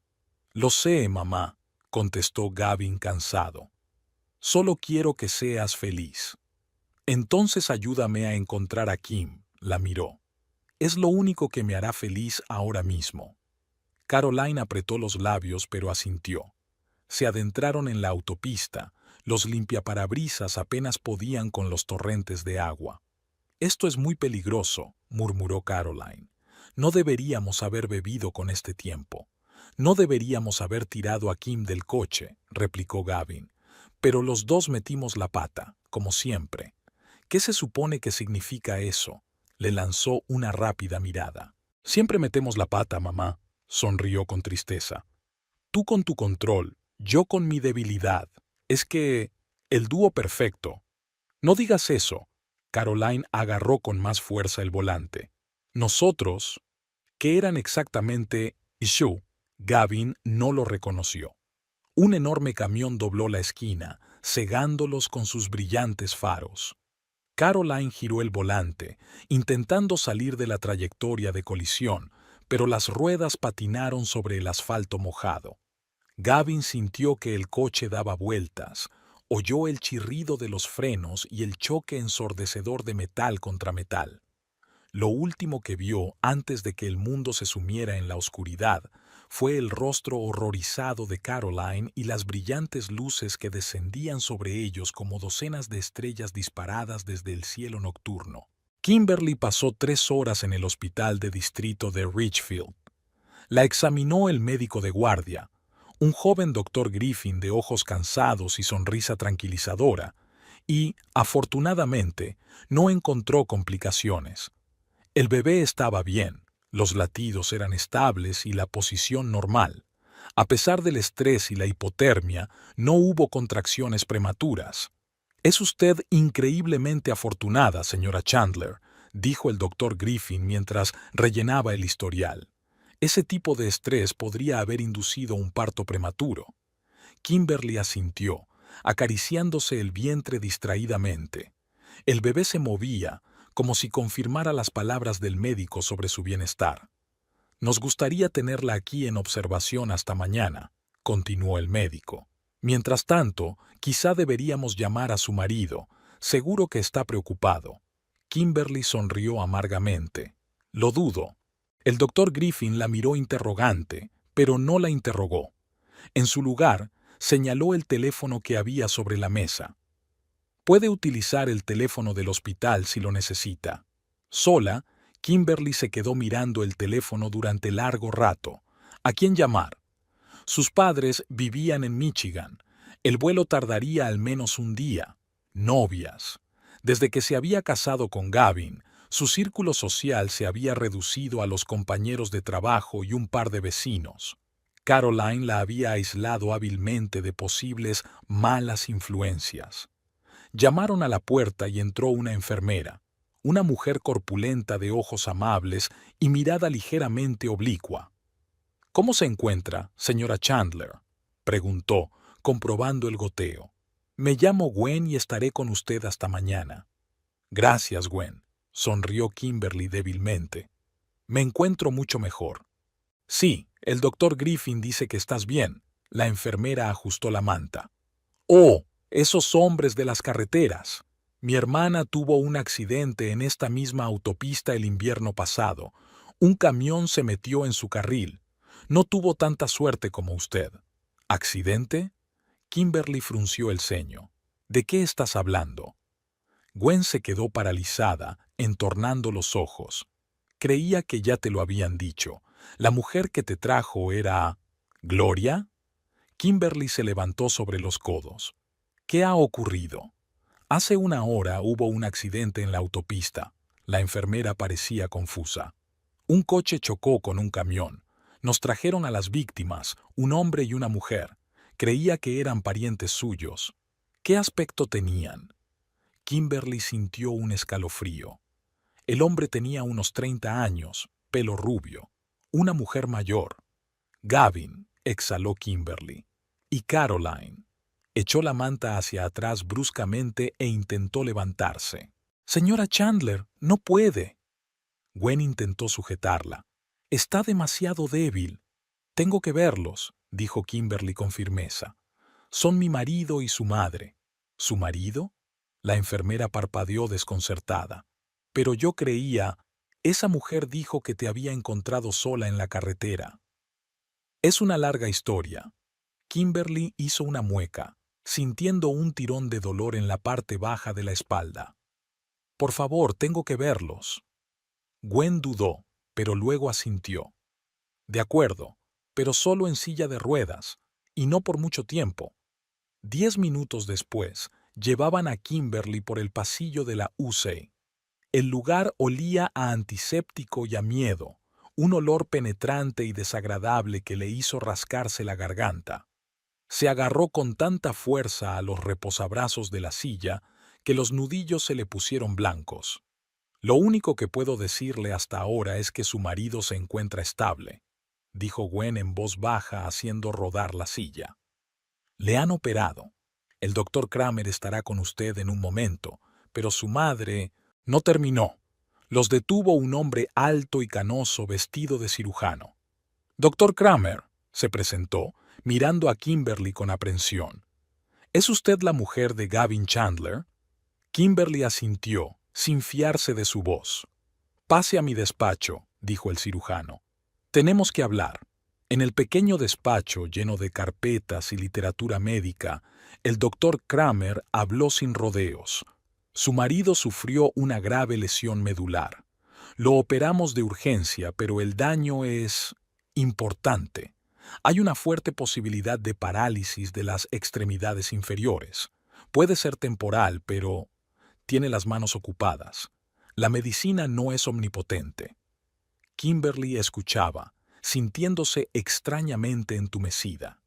«Lo sé, mamá», contestó Gavin cansado. «Solo quiero que seas feliz». «Entonces ayúdame a encontrar a Kim», la miró. «Es lo único que me hará feliz ahora mismo». Caroline apretó los labios pero asintió. Se adentraron en la autopista. Los limpiaparabrisas apenas podían con los torrentes de agua. «Esto es muy peligroso», murmuró Caroline. «No deberíamos haber bebido con este tiempo. No deberíamos haber tirado a Kim del coche», replicó Gavin. «Pero los dos metimos la pata, como siempre». «¿Qué se supone que significa eso?», le lanzó una rápida mirada. «Siempre metemos la pata, mamá», sonrió con tristeza. «Tú con tu control, yo con mi debilidad. Es que... el dúo perfecto». «No digas eso». Caroline agarró con más fuerza el volante. «Nosotros...» ¿Qué eran exactamente Shu? Gavin no lo reconoció. Un enorme camión dobló la esquina, cegándolos con sus brillantes faros. Caroline giró el volante, intentando salir de la trayectoria de colisión, pero las ruedas patinaron sobre el asfalto mojado. Gavin sintió que el coche daba vueltas, oyó el chirrido de los frenos y el choque ensordecedor de metal contra metal. Lo último que vio antes de que el mundo se sumiera en la oscuridad fue el rostro horrorizado de Caroline y las brillantes luces que descendían sobre ellos como docenas de estrellas disparadas desde el cielo nocturno. Kimberly pasó 3 horas en el hospital de distrito de Richfield. La examinó el médico de guardia, un joven doctor Griffin de ojos cansados y sonrisa tranquilizadora, y, afortunadamente, no encontró complicaciones. El bebé estaba bien, los latidos eran estables y la posición normal. A pesar del estrés y la hipotermia, no hubo contracciones prematuras. «Es usted increíblemente afortunada, señora Chandler», dijo el doctor Griffin mientras rellenaba el historial. Ese tipo de estrés podría haber inducido un parto prematuro. Kimberly asintió, acariciándose el vientre distraídamente. El bebé se movía, como si confirmara las palabras del médico sobre su bienestar. «Nos gustaría tenerla aquí en observación hasta mañana», continuó el médico. «Mientras tanto, quizá deberíamos llamar a su marido. Seguro que está preocupado». Kimberly sonrió amargamente. «Lo dudo». El doctor Griffin la miró interrogante, pero no la interrogó. En su lugar, señaló el teléfono que había sobre la mesa. «Puede utilizar el teléfono del hospital si lo necesita». Sola, Kimberly se quedó mirando el teléfono durante largo rato. ¿A quién llamar? Sus padres vivían en Michigan. El vuelo tardaría al menos un día. Novias. Desde que se había casado con Gavin, su círculo social se había reducido a los compañeros de trabajo y un par de vecinos. Caroline la había aislado hábilmente de posibles malas influencias. Llamaron a la puerta y entró una enfermera, una mujer corpulenta de ojos amables y mirada ligeramente oblicua. «¿Cómo se encuentra, señora Chandler?», preguntó, comprobando el goteo. «Me llamo Gwen y estaré con usted hasta mañana». «Gracias, Gwen», sonrió Kimberly débilmente. «Me encuentro mucho mejor». «Sí, el doctor Griffin dice que estás bien». La enfermera ajustó la manta. «Oh, esos hombres de las carreteras. Mi hermana tuvo un accidente en esta misma autopista el invierno pasado. Un camión se metió en su carril. No tuvo tanta suerte como usted». «¿Accidente?». Kimberly frunció el ceño. «¿De qué estás hablando?». Gwen se quedó paralizada, entornando los ojos. «Creía que ya te lo habían dicho. La mujer que te trajo era... ¿Gloria?». Kimberly se levantó sobre los codos. «¿Qué ha ocurrido?». «Hace una hora hubo un accidente en la autopista». La enfermera parecía confusa. «Un coche chocó con un camión. Nos trajeron a las víctimas, un hombre y una mujer. Creía que eran parientes suyos». «¿Qué aspecto tenían?». Kimberly sintió un escalofrío. El hombre tenía unos 30 años, pelo rubio. Una mujer mayor. «Gavin», exhaló Kimberly. «Y Caroline». Echó la manta hacia atrás bruscamente e intentó levantarse. «Señora Chandler, no puede». Gwen intentó sujetarla. «Está demasiado débil». «Tengo que verlos», dijo Kimberly con firmeza. «Son mi marido y su madre». «¿Su marido?». La enfermera parpadeó desconcertada. «Pero yo creía... Esa mujer dijo que te había encontrado sola en la carretera». «Es una larga historia». Kimberly hizo una mueca, sintiendo un tirón de dolor en la parte baja de la espalda. «Por favor, tengo que verlos». Gwen dudó, pero luego asintió. «De acuerdo, pero solo en silla de ruedas, y no por mucho tiempo». 10 minutos después, llevaban a Kimberly por el pasillo de la UCI. El lugar olía a antiséptico y a miedo, un olor penetrante y desagradable que le hizo rascarse la garganta. Se agarró con tanta fuerza a los reposabrazos de la silla que los nudillos se le pusieron blancos. «Lo único que puedo decirle hasta ahora es que su marido se encuentra estable», dijo Gwen en voz baja haciendo rodar la silla. Le han operado. El doctor Kramer estará con usted en un momento, pero su madre no terminó. Los detuvo un hombre alto y canoso vestido de cirujano. Doctor Kramer, se presentó, mirando a Kimberly con aprensión. ¿Es usted la mujer de Gavin Chandler? Kimberly asintió, sin fiarse de su voz. Pase a mi despacho, dijo el cirujano. Tenemos que hablar. En el pequeño despacho lleno de carpetas y literatura médica, el doctor Kramer habló sin rodeos. Su marido sufrió una grave lesión medular. Lo operamos de urgencia, pero el daño es importante. Hay una fuerte posibilidad de parálisis de las extremidades inferiores. Puede ser temporal, pero tiene las manos ocupadas. La medicina no es omnipotente. Kimberly escuchaba, sintiéndose extrañamente entumecida.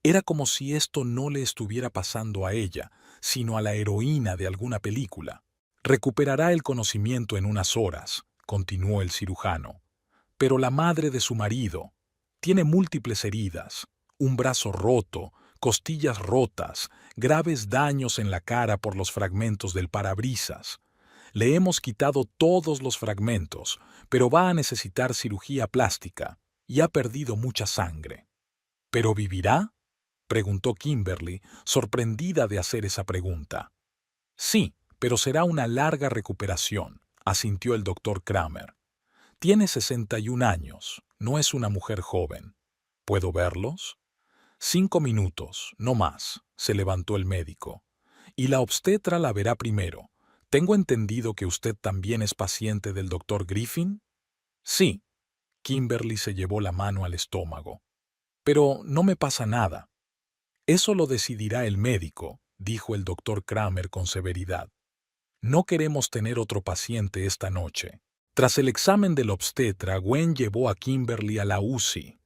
Era como si esto no le estuviera pasando a ella, sino a la heroína de alguna película. Recuperará el conocimiento en unas horas, continuó el cirujano. Pero la madre de su marido tiene múltiples heridas, un brazo roto, costillas rotas, graves daños en la cara por los fragmentos del parabrisas. Le hemos quitado todos los fragmentos, pero va a necesitar cirugía plástica y ha perdido mucha sangre. ¿Pero vivirá?, preguntó Kimberly, sorprendida de hacer esa pregunta. Sí, pero será una larga recuperación, asintió el doctor Kramer. Tiene 61 años, no es una mujer joven. ¿Puedo verlos? 5 minutos, no más, se levantó el médico. Y la obstetra la verá primero. ¿Tengo entendido que usted también es paciente del doctor Griffin? Sí. Kimberly se llevó la mano al estómago. Pero no me pasa nada. Eso lo decidirá el médico, dijo el doctor Kramer con severidad. No queremos tener otro paciente esta noche. Tras el examen del obstetra, Gwen llevó a Kimberly a la UCI.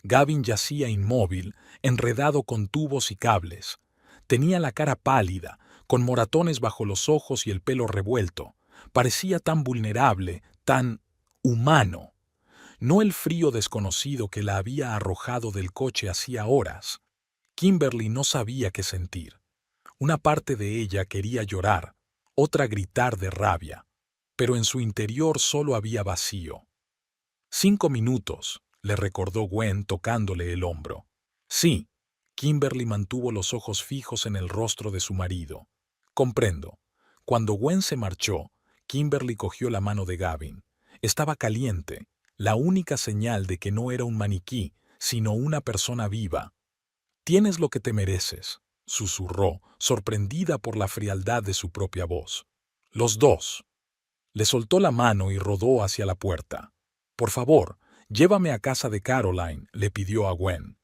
Gavin yacía inmóvil, enredado con tubos y cables. Tenía la cara pálida, con moratones bajo los ojos y el pelo revuelto. Parecía tan vulnerable, tan humano. No el frío desconocido que la había arrojado del coche hacía horas. Kimberly no sabía qué sentir. Una parte de ella quería llorar, otra gritar de rabia, pero en su interior solo había vacío. 5 minutos, le recordó Gwen tocándole el hombro. Sí, Kimberly mantuvo los ojos fijos en el rostro de su marido. Comprendo. Cuando Gwen se marchó, Kimberly cogió la mano de Gavin. Estaba caliente, la única señal de que no era un maniquí, sino una persona viva. Tienes lo que te mereces, susurró, sorprendida por la frialdad de su propia voz. Los dos. Le soltó la mano y rodó hacia la puerta. Por favor, llévame a casa de Caroline, le pidió a Gwen.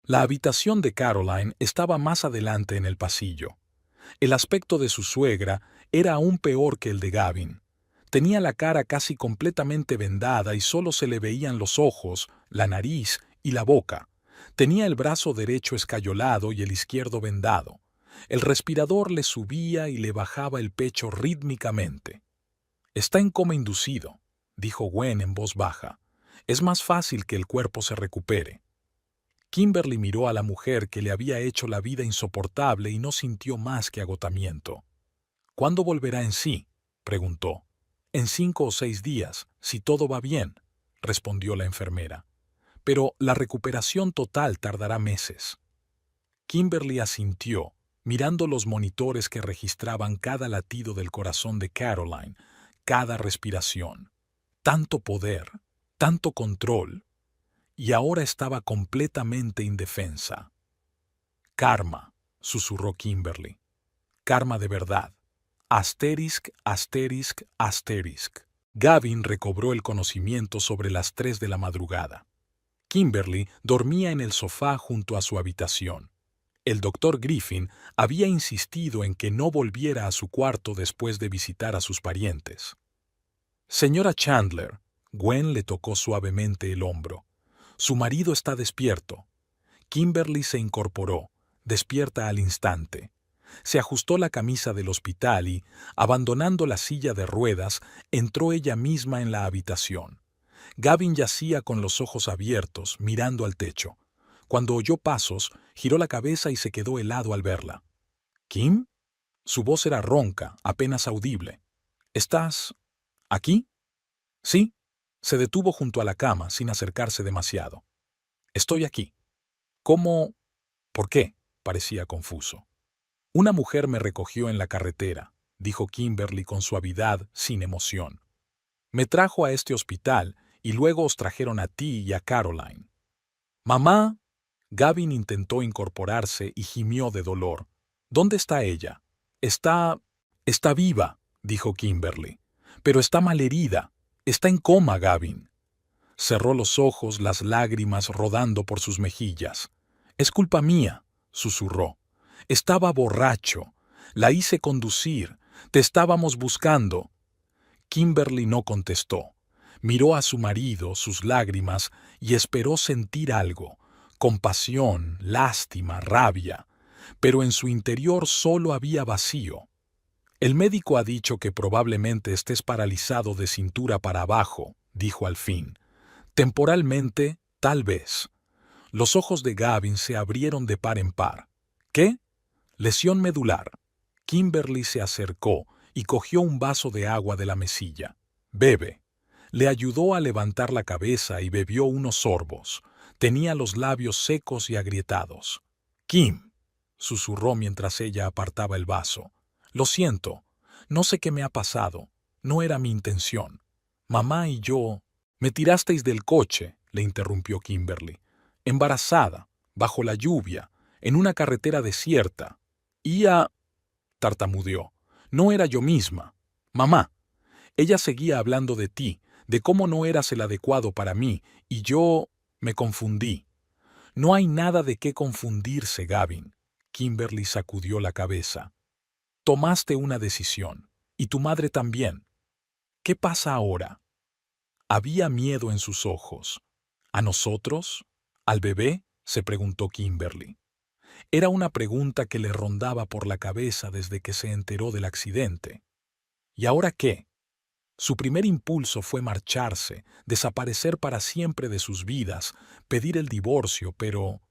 La habitación de Caroline estaba más adelante en el pasillo. El aspecto de su suegra era aún peor que el de Gavin. Tenía la cara casi completamente vendada y solo se le veían los ojos, la nariz y la boca. Tenía el brazo derecho escayolado y el izquierdo vendado. El respirador le subía y le bajaba el pecho rítmicamente. Está en coma inducido, dijo Gwen en voz baja. Es más fácil que el cuerpo se recupere. Kimberly miró a la mujer que le había hecho la vida insoportable y no sintió más que agotamiento. ¿Cuándo volverá en sí?, preguntó. En 5 o 6 días, si todo va bien, respondió la enfermera. Pero la recuperación total tardará meses. Kimberly asintió, mirando los monitores que registraban cada latido del corazón de Caroline, cada respiración. Tanto poder, tanto control. Y ahora estaba completamente indefensa. Karma, susurró Kimberly. Karma de verdad. Asterisk, asterisk, asterisk. Gavin recobró el conocimiento sobre las 3 de la madrugada. Kimberly dormía en el sofá junto a su habitación. El doctor Griffin había insistido en que no volviera a su cuarto después de visitar a sus parientes. Señora Chandler, Gwen le tocó suavemente el hombro. Su marido está despierto. Kimberly se incorporó, despierta al instante. Se ajustó la camisa del hospital y, abandonando la silla de ruedas, entró ella misma en la habitación. Gavin yacía con los ojos abiertos, mirando al techo. Cuando oyó pasos, giró la cabeza y se quedó helado al verla. ¿Kim? Su voz era ronca, apenas audible. ¿Estás aquí? Sí. Se detuvo junto a la cama, sin acercarse demasiado. Estoy aquí. ¿Cómo? ¿Por qué? Parecía confuso. Una mujer me recogió en la carretera, dijo Kimberly con suavidad, sin emoción. Me trajo a este hospital y luego os trajeron a ti y a Caroline. Mamá. Gavin intentó incorporarse y gimió de dolor. ¿Dónde está ella? Está viva, dijo Kimberly. Pero está malherida. Está en coma, Gavin. Cerró los ojos, las lágrimas rodando por sus mejillas. Es culpa mía, susurró. Estaba borracho. La hice conducir. Te estábamos buscando. Kimberly no contestó. Miró a su marido, sus lágrimas, y esperó sentir algo. Compasión, lástima, rabia. Pero en su interior solo había vacío. El médico ha dicho que probablemente estés paralizado de cintura para abajo, dijo al fin. Temporalmente, tal vez. Los ojos de Gavin se abrieron de par en par. ¿Qué? Lesión medular. Kimberly se acercó y cogió un vaso de agua de la mesilla. Bebe. Le ayudó a levantar la cabeza y bebió unos sorbos. Tenía los labios secos y agrietados. Kim, susurró mientras ella apartaba el vaso. Lo siento. No sé qué me ha pasado. No era mi intención. Mamá y yo... Me tirasteis del coche, le interrumpió Kimberly. Embarazada, bajo la lluvia, en una carretera desierta. Tartamudeó. No era yo misma. Mamá. Ella seguía hablando de ti, de cómo no eras el adecuado para mí, y yo me confundí. No hay nada de qué confundirse, Gavin. Kimberly sacudió la cabeza. Tomaste una decisión, y tu madre también. ¿Qué pasa ahora? Había miedo en sus ojos. ¿A nosotros? ¿Al bebé? Se preguntó Kimberly. Era una pregunta que le rondaba por la cabeza desde que se enteró del accidente. ¿Y ahora qué? Su primer impulso fue marcharse, desaparecer para siempre de sus vidas, pedir el divorcio, pero...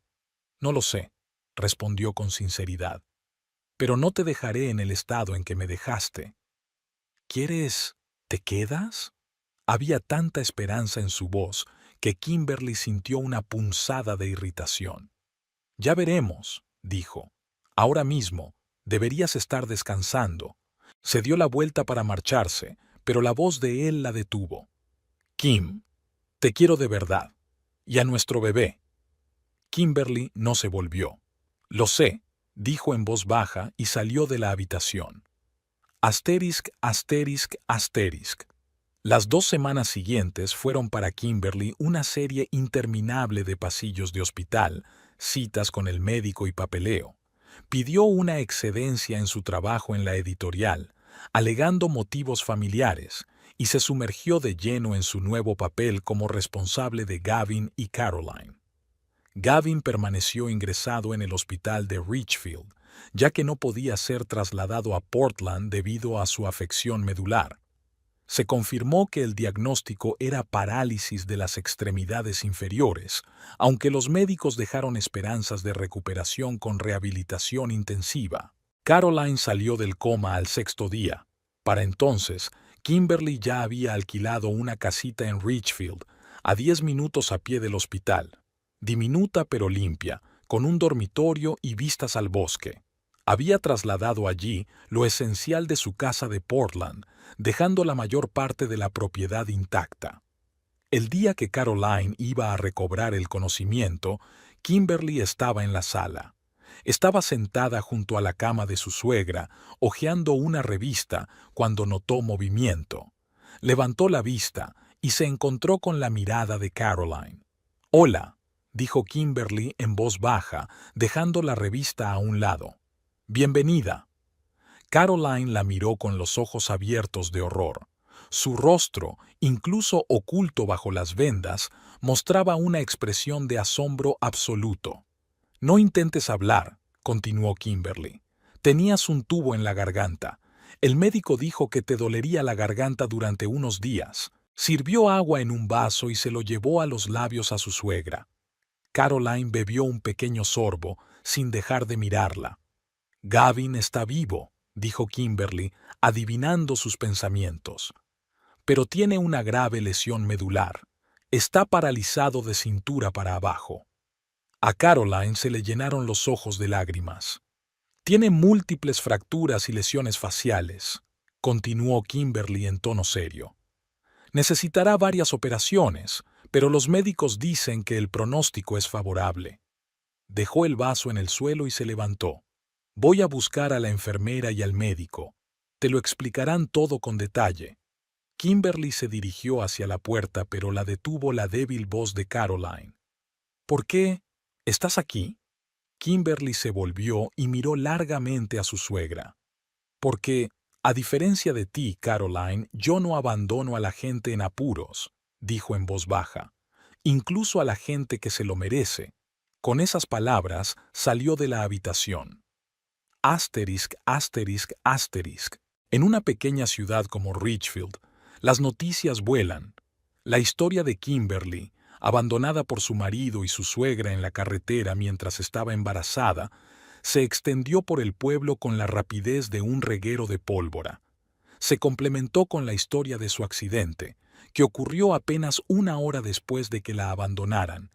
No lo sé, respondió con sinceridad. Pero no te dejaré en el estado en que me dejaste. ¿Quieres... ¿Te quedas? Había tanta esperanza en su voz que Kimberly sintió una punzada de irritación. Ya veremos, dijo. Ahora mismo, deberías estar descansando. Se dio la vuelta para marcharse, pero la voz de él la detuvo. Kim, te quiero de verdad. Y a nuestro bebé. Kimberly no se volvió. Lo sé, dijo en voz baja y salió de la habitación. Asterisk, asterisk, asterisk. Las 2 semanas siguientes fueron para Kimberly una serie interminable de pasillos de hospital, citas con el médico y papeleo. Pidió una excedencia en su trabajo en la editorial, alegando motivos familiares, y se sumergió de lleno en su nuevo papel como responsable de Gavin y Caroline. Gavin permaneció ingresado en el hospital de Richfield, ya que no podía ser trasladado a Portland debido a su afección medular. Se confirmó que el diagnóstico era parálisis de las extremidades inferiores, aunque los médicos dejaron esperanzas de recuperación con rehabilitación intensiva. Caroline salió del coma al 6º día. Para entonces, Kimberly ya había alquilado una casita en Richfield, a 10 minutos a pie del hospital. Diminuta pero limpia, con un dormitorio y vistas al bosque. Había trasladado allí lo esencial de su casa de Portland, dejando la mayor parte de la propiedad intacta. El día que Caroline iba a recobrar el conocimiento, Kimberly estaba en la sala. Estaba sentada junto a la cama de su suegra, hojeando una revista, cuando notó movimiento. Levantó la vista y se encontró con la mirada de Caroline. «Hola», dijo Kimberly en voz baja, dejando la revista a un lado. «Bienvenida». Caroline la miró con los ojos abiertos de horror. Su rostro, incluso oculto bajo las vendas, mostraba una expresión de asombro absoluto. «No intentes hablar», continuó Kimberly. «Tenías un tubo en la garganta. El médico dijo que te dolería la garganta durante unos días. Sirvió agua en un vaso y se lo llevó a los labios a su suegra». Caroline bebió un pequeño sorbo sin dejar de mirarla. «Gavin está vivo», dijo Kimberly, adivinando sus pensamientos. «Pero tiene una grave lesión medular. Está paralizado de cintura para abajo». A Caroline se le llenaron los ojos de lágrimas. «Tiene múltiples fracturas y lesiones faciales», continuó Kimberly en tono serio. «Necesitará varias operaciones, pero los médicos dicen que el pronóstico es favorable». Dejó el vaso en el suelo y se levantó. «Voy a buscar a la enfermera y al médico. Te lo explicarán todo con detalle». Kimberly se dirigió hacia la puerta, pero la detuvo la débil voz de Caroline. «¿Por qué? ¿Estás aquí?» Kimberly se volvió y miró largamente a su suegra. «Porque, a diferencia de ti, Caroline, yo no abandono a la gente en apuros», dijo en voz baja, «incluso a la gente que se lo merece». Con esas palabras salió de la habitación. Asterisk, asterisk, asterisk. En una pequeña ciudad como Richfield, las noticias vuelan. La historia de Kimberly, abandonada por su marido y su suegra en la carretera mientras estaba embarazada, se extendió por el pueblo con la rapidez de un reguero de pólvora. Se complementó con la historia de su accidente, que ocurrió apenas una hora después de que la abandonaran.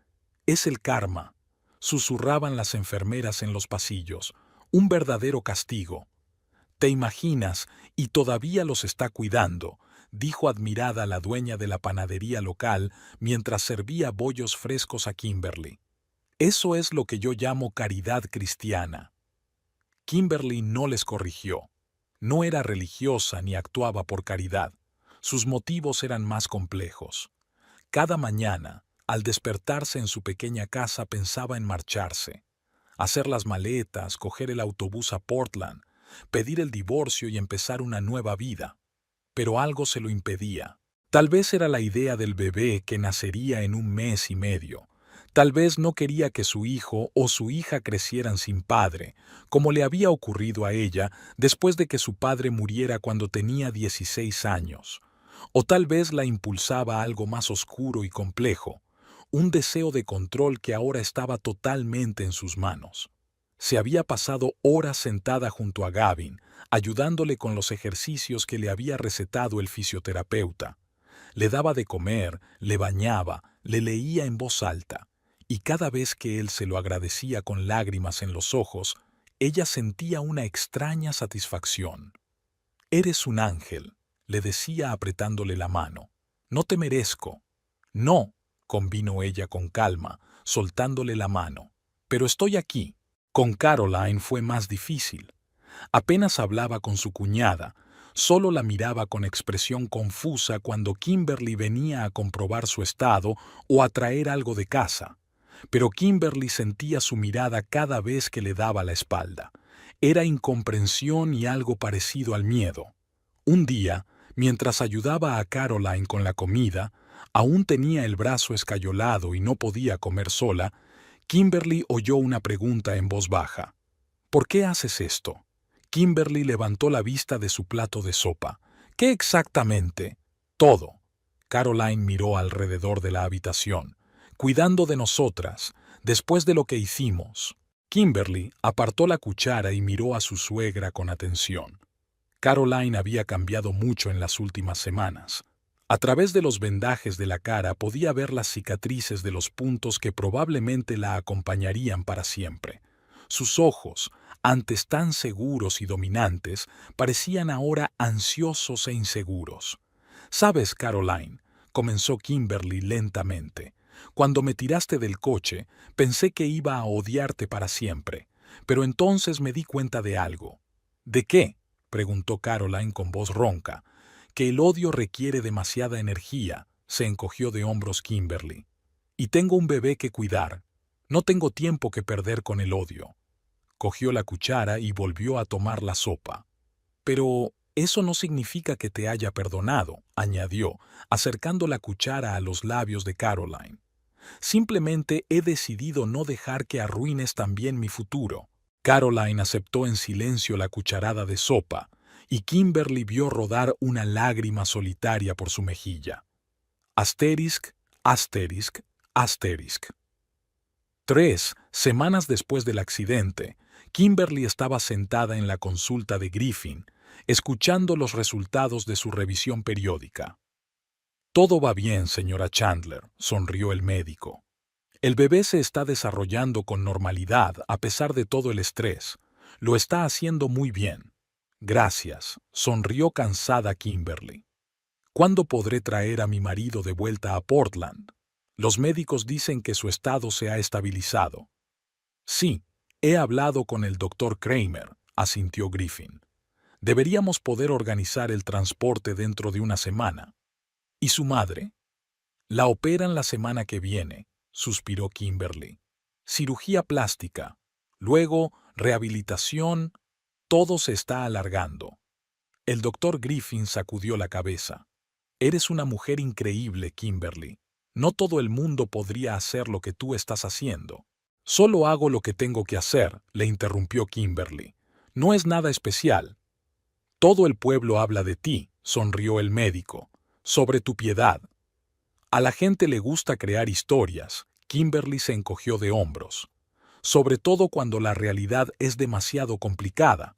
«Es el karma», susurraban las enfermeras en los pasillos, «un verdadero castigo». «¿Te imaginas? Y todavía los está cuidando», dijo admirada la dueña de la panadería local mientras servía bollos frescos a Kimberly. «Eso es lo que yo llamo caridad cristiana». Kimberly no les corrigió. No era religiosa ni actuaba por caridad. Sus motivos eran más complejos. Cada mañana, al despertarse en su pequeña casa, pensaba en marcharse, hacer las maletas, coger el autobús a Portland, pedir el divorcio y empezar una nueva vida. Pero algo se lo impedía. Tal vez era la idea del bebé que nacería en un mes y medio. Tal vez no quería que su hijo o su hija crecieran sin padre, como le había ocurrido a ella después de que su padre muriera cuando tenía 16 años. O tal vez la impulsaba algo más oscuro y complejo, un deseo de control que ahora estaba totalmente en sus manos. Se había pasado horas sentada junto a Gavin, ayudándole con los ejercicios que le había recetado el fisioterapeuta. Le daba de comer, le bañaba, le leía en voz alta, y cada vez que él se lo agradecía con lágrimas en los ojos, ella sentía una extraña satisfacción. «Eres un ángel», le decía apretándole la mano. «No te merezco». «No», convino ella con calma, soltándole la mano. «Pero estoy aquí». Con Caroline fue más difícil. Apenas hablaba con su cuñada, solo la miraba con expresión confusa cuando Kimberly venía a comprobar su estado o a traer algo de casa. Pero Kimberly sentía su mirada cada vez que le daba la espalda. Era incomprensión y algo parecido al miedo. Un día, mientras ayudaba a Caroline con la comida, aún tenía el brazo escayolado y no podía comer sola, Kimberly oyó una pregunta en voz baja. «¿Por qué haces esto?» Kimberly levantó la vista de su plato de sopa. «¿Qué exactamente?» «Todo». Caroline miró alrededor de la habitación. «Cuidando de nosotras, después de lo que hicimos». Kimberly apartó la cuchara y miró a su suegra con atención. Caroline había cambiado mucho en las últimas semanas. A través de los vendajes de la cara podía ver las cicatrices de los puntos que probablemente la acompañarían para siempre. Sus ojos, antes tan seguros y dominantes, parecían ahora ansiosos e inseguros. «¿Sabes, Caroline?», comenzó Kimberly lentamente. «Cuando me tiraste del coche, pensé que iba a odiarte para siempre, pero entonces me di cuenta de algo». «¿De qué?», preguntó Caroline con voz ronca. «Que el odio requiere demasiada energía», se encogió de hombros Kimberly. «Y tengo un bebé que cuidar. No tengo tiempo que perder con el odio». Cogió la cuchara y volvió a tomar la sopa. «Pero eso no significa que te haya perdonado», añadió, acercando la cuchara a los labios de Caroline. «Simplemente he decidido no dejar que arruines también mi futuro». Caroline aceptó en silencio la cucharada de sopa, y Kimberly vio rodar una lágrima solitaria por su mejilla. Asterisk, asterisk, asterisk. 3 semanas después del accidente, Kimberly estaba sentada en la consulta de Griffin, escuchando los resultados de su revisión periódica. Todo va bien, señora Chandler, sonrió el médico. El bebé se está desarrollando con normalidad a pesar de todo el estrés. Lo está haciendo muy bien. Gracias, sonrió cansada Kimberly. ¿Cuándo podré traer a mi marido de vuelta a Portland? Los médicos dicen que su estado se ha estabilizado. Sí, he hablado con el doctor Kramer, asintió Griffin. Deberíamos poder organizar el transporte dentro de una semana. ¿Y su madre? La operan la semana que viene, suspiró Kimberly. Cirugía plástica, luego rehabilitación, todo se está alargando. El doctor Griffin sacudió la cabeza. Eres una mujer increíble, Kimberly. No todo el mundo podría hacer lo que tú estás haciendo. Solo hago lo que tengo que hacer, le interrumpió Kimberly. No es nada especial. Todo el pueblo habla de ti, sonrió el médico, sobre tu piedad. A la gente le gusta crear historias. Kimberly se encogió de hombros. Sobre todo cuando la realidad es demasiado complicada.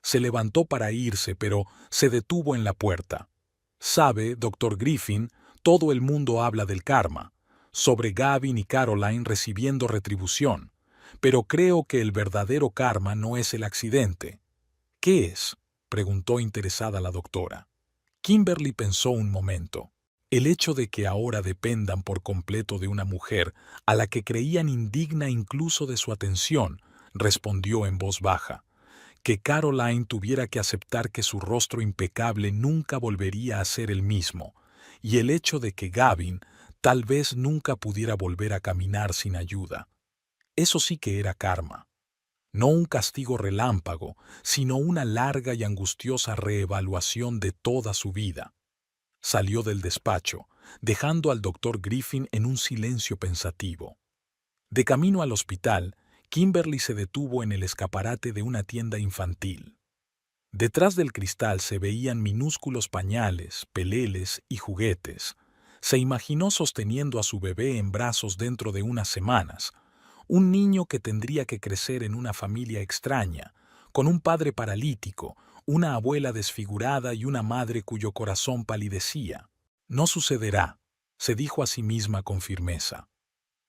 Se levantó para irse, pero se detuvo en la puerta. Sabe, doctor Griffin, todo el mundo habla del karma, sobre Gavin y Caroline recibiendo retribución, pero creo que el verdadero karma no es el accidente. ¿Qué es?, preguntó interesada la doctora. Kimberly pensó un momento. El hecho de que ahora dependan por completo de una mujer a la que creían indigna incluso de su atención, respondió en voz baja. Que Caroline tuviera que aceptar que su rostro impecable nunca volvería a ser el mismo, y el hecho de que Gavin tal vez nunca pudiera volver a caminar sin ayuda. Eso sí que era karma. No un castigo relámpago, sino una larga y angustiosa reevaluación de toda su vida. Salió del despacho, dejando al doctor Griffin en un silencio pensativo. De camino al hospital, Kimberly se detuvo en el escaparate de una tienda infantil. Detrás del cristal se veían minúsculos pañales, peleles y juguetes. Se imaginó sosteniendo a su bebé en brazos dentro de unas semanas, un niño que tendría que crecer en una familia extraña, con un padre paralítico, una abuela desfigurada y una madre cuyo corazón palidecía. No sucederá, se dijo a sí misma con firmeza.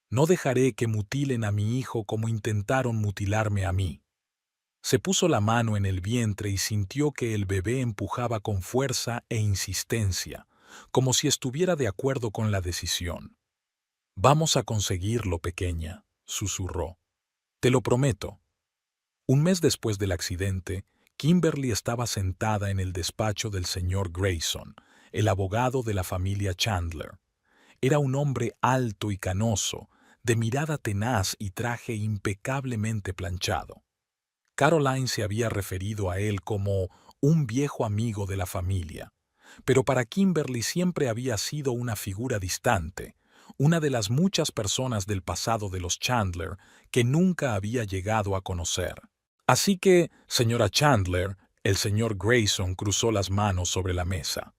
No dejaré que mutilen a mi hijo como intentaron mutilarme a mí. Se puso la mano en el vientre y sintió que el bebé empujaba con fuerza e insistencia, como si estuviera de acuerdo con la decisión. «Vamos a conseguirlo, pequeña», susurró. «Te lo prometo». Un mes después del accidente, Kimberly estaba sentada en el despacho del señor Grayson, el abogado de la familia Chandler. Era un hombre alto y canoso, de mirada tenaz y traje impecablemente planchado. Caroline se había referido a él como un viejo amigo de la familia, pero para Kimberly siempre había sido una figura distante, una de las muchas personas del pasado de los Chandler que nunca había llegado a conocer. Así que, señora Chandler, el señor Grayson cruzó las manos sobre la mesa.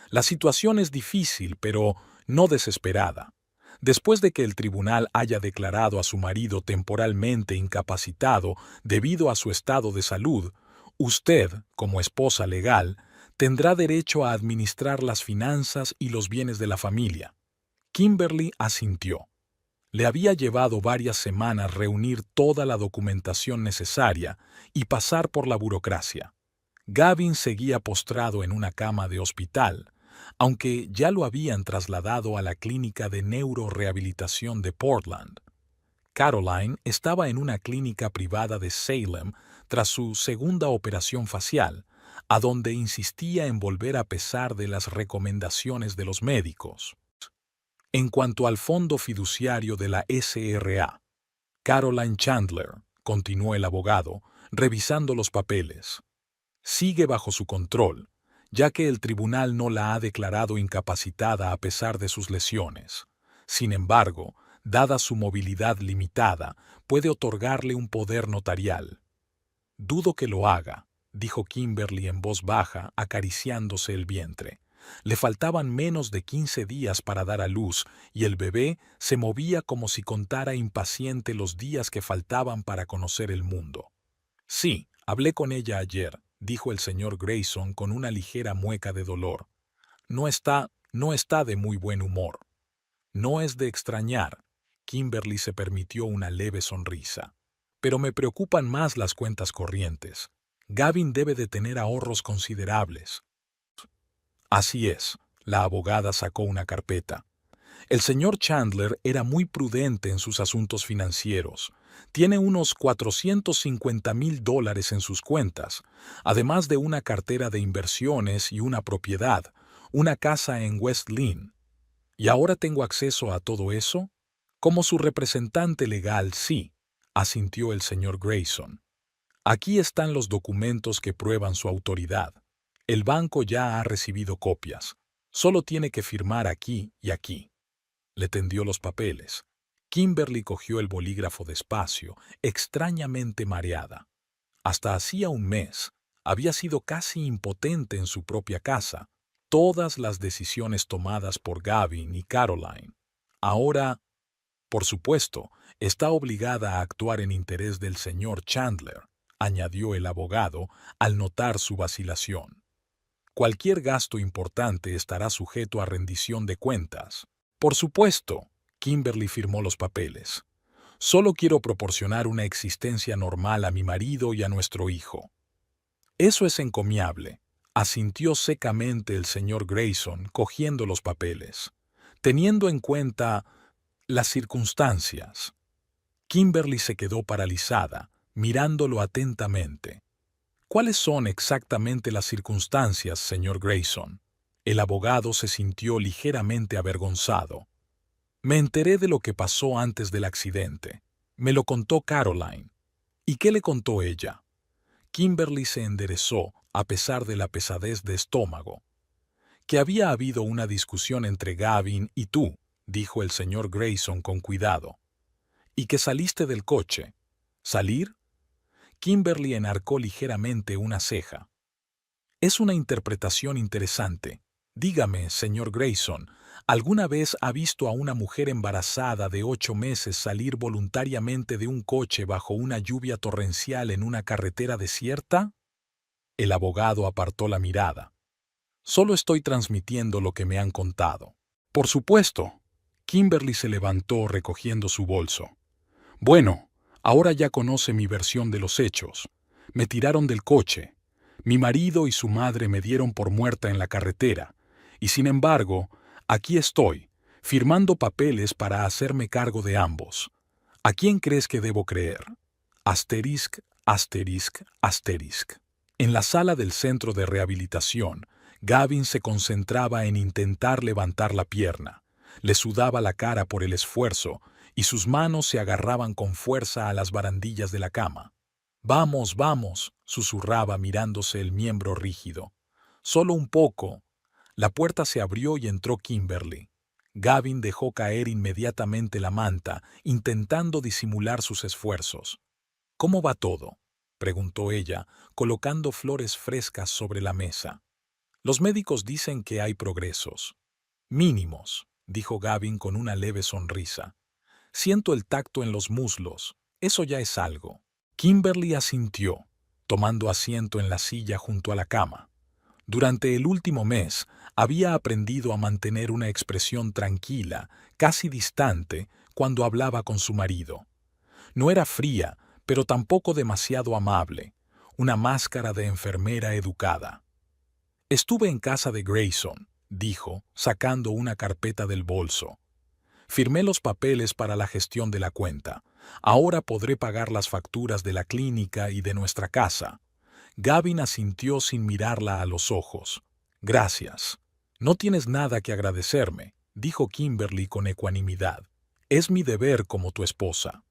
La situación es difícil, pero no desesperada. Después de que el tribunal haya declarado a su marido temporalmente incapacitado debido a su estado de salud, usted, como esposa legal, tendrá derecho a administrar las finanzas y los bienes de la familia. Kimberly asintió. Le había llevado varias semanas reunir toda la documentación necesaria y pasar por la burocracia. Gavin seguía postrado en una cama de hospital, aunque ya lo habían trasladado a la clínica de neurorehabilitación de Portland. Caroline estaba en una clínica privada de Salem tras su segunda operación facial, a donde insistía en volver a pesar de las recomendaciones de los médicos. En cuanto al fondo fiduciario de la SRA, Caroline Chandler, continuó el abogado, revisando los papeles, sigue bajo su control, ya que el tribunal no la ha declarado incapacitada a pesar de sus lesiones. Sin embargo, dada su movilidad limitada, puede otorgarle un poder notarial. Dudo que lo haga, dijo Kimberly en voz baja, acariciándose el vientre. Le faltaban menos de 15 días para dar a luz y el bebé se movía como si contara impaciente los días que faltaban para conocer el mundo. Sí, hablé con ella ayer, dijo el señor Grayson con una ligera mueca de dolor. No está de muy buen humor. No es de extrañar. Kimberly se permitió una leve sonrisa. Pero me preocupan más las cuentas corrientes. Gavin debe de tener ahorros considerables. Así es, la abogada sacó una carpeta. El señor Chandler era muy prudente en sus asuntos financieros. Tiene unos $450,000 en sus cuentas, además de una cartera de inversiones y una propiedad, una casa en West Lynn. ¿Y ahora tengo acceso a todo eso? Como su representante legal, sí, asintió el señor Grayson. Aquí están los documentos que prueban su autoridad. El banco ya ha recibido copias. Solo tiene que firmar aquí y aquí. Le tendió los papeles. Kimberly cogió el bolígrafo despacio, extrañamente mareada. Hasta hacía un mes, había sido casi impotente en su propia casa. Todas las decisiones tomadas por Gavin y Caroline. Ahora, por supuesto, está obligada a actuar en interés del señor Chandler, añadió el abogado al notar su vacilación. Cualquier gasto importante estará sujeto a rendición de cuentas. Por supuesto, Kimberly firmó los papeles. Solo quiero proporcionar una existencia normal a mi marido y a nuestro hijo. Eso es encomiable, asintió secamente el señor Grayson, cogiendo los papeles. Teniendo en cuenta las circunstancias. Kimberly se quedó paralizada, mirándolo atentamente. ¿Cuáles son exactamente las circunstancias, señor Grayson? El abogado se sintió ligeramente avergonzado. Me enteré de lo que pasó antes del accidente. Me lo contó Caroline. ¿Y qué le contó ella? Kimberly se enderezó, a pesar de la pesadez de estómago. Que había habido una discusión entre Gavin y tú, dijo el señor Grayson con cuidado. Y que saliste del coche. ¿Salir? Kimberly enarcó ligeramente una ceja. Es una interpretación interesante. Dígame, señor Grayson, ¿alguna vez ha visto a una mujer embarazada de 8 meses salir voluntariamente de un coche bajo una lluvia torrencial en una carretera desierta? El abogado apartó la mirada. Solo estoy transmitiendo lo que me han contado. Por supuesto. Kimberly se levantó recogiendo su bolso. Bueno, ahora ya conoce mi versión de los hechos. Me tiraron del coche. Mi marido y su madre me dieron por muerta en la carretera. Y sin embargo, aquí estoy, firmando papeles para hacerme cargo de ambos. ¿A quién crees que debo creer? Asterisk, asterisk, asterisk. En la sala del centro de rehabilitación, Gavin se concentraba en intentar levantar la pierna. Le sudaba la cara por el esfuerzo y sus manos se agarraban con fuerza a las barandillas de la cama. «Vamos, vamos», susurraba mirándose el miembro rígido. «Solo un poco». La puerta se abrió y entró Kimberly. Gavin dejó caer inmediatamente la manta, intentando disimular sus esfuerzos. «¿Cómo va todo?», preguntó ella, colocando flores frescas sobre la mesa. «Los médicos dicen que hay progresos». «Mínimos», dijo Gavin con una leve sonrisa. «Siento el tacto en los muslos. Eso ya es algo». Kimberly asintió, tomando asiento en la silla junto a la cama. Durante el último mes, había aprendido a mantener una expresión tranquila, casi distante, cuando hablaba con su marido. No era fría, pero tampoco demasiado amable, una máscara de enfermera educada. «Estuve en casa de Grayson», dijo, sacando una carpeta del bolso. «Firmé los papeles para la gestión de la cuenta. Ahora podré pagar las facturas de la clínica y de nuestra casa». Gavin asintió sin mirarla a los ojos. «Gracias. No tienes nada que agradecerme», dijo Kimberly con ecuanimidad. «Es mi deber como tu esposa».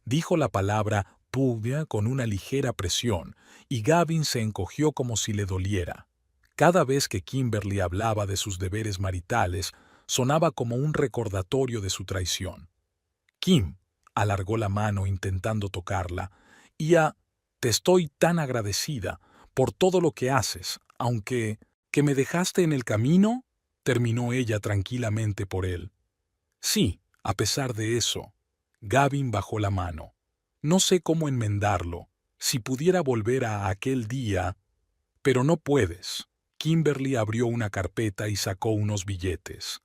Dijo la palabra «pugna» con una ligera presión, y Gavin se encogió como si le doliera. Cada vez que Kimberly hablaba de sus deberes maritales, sonaba como un recordatorio de su traición. «Kim», alargó la mano intentando tocarla, «te estoy tan agradecida por todo lo que haces, aunque ¿Que me dejaste en el camino? Terminó ella tranquilamente por él. Sí, a pesar de eso. Gavin bajó la mano. No sé cómo enmendarlo. Si pudiera volver a aquel día... Pero no puedes. Kimberly abrió una carpeta y sacó unos billetes.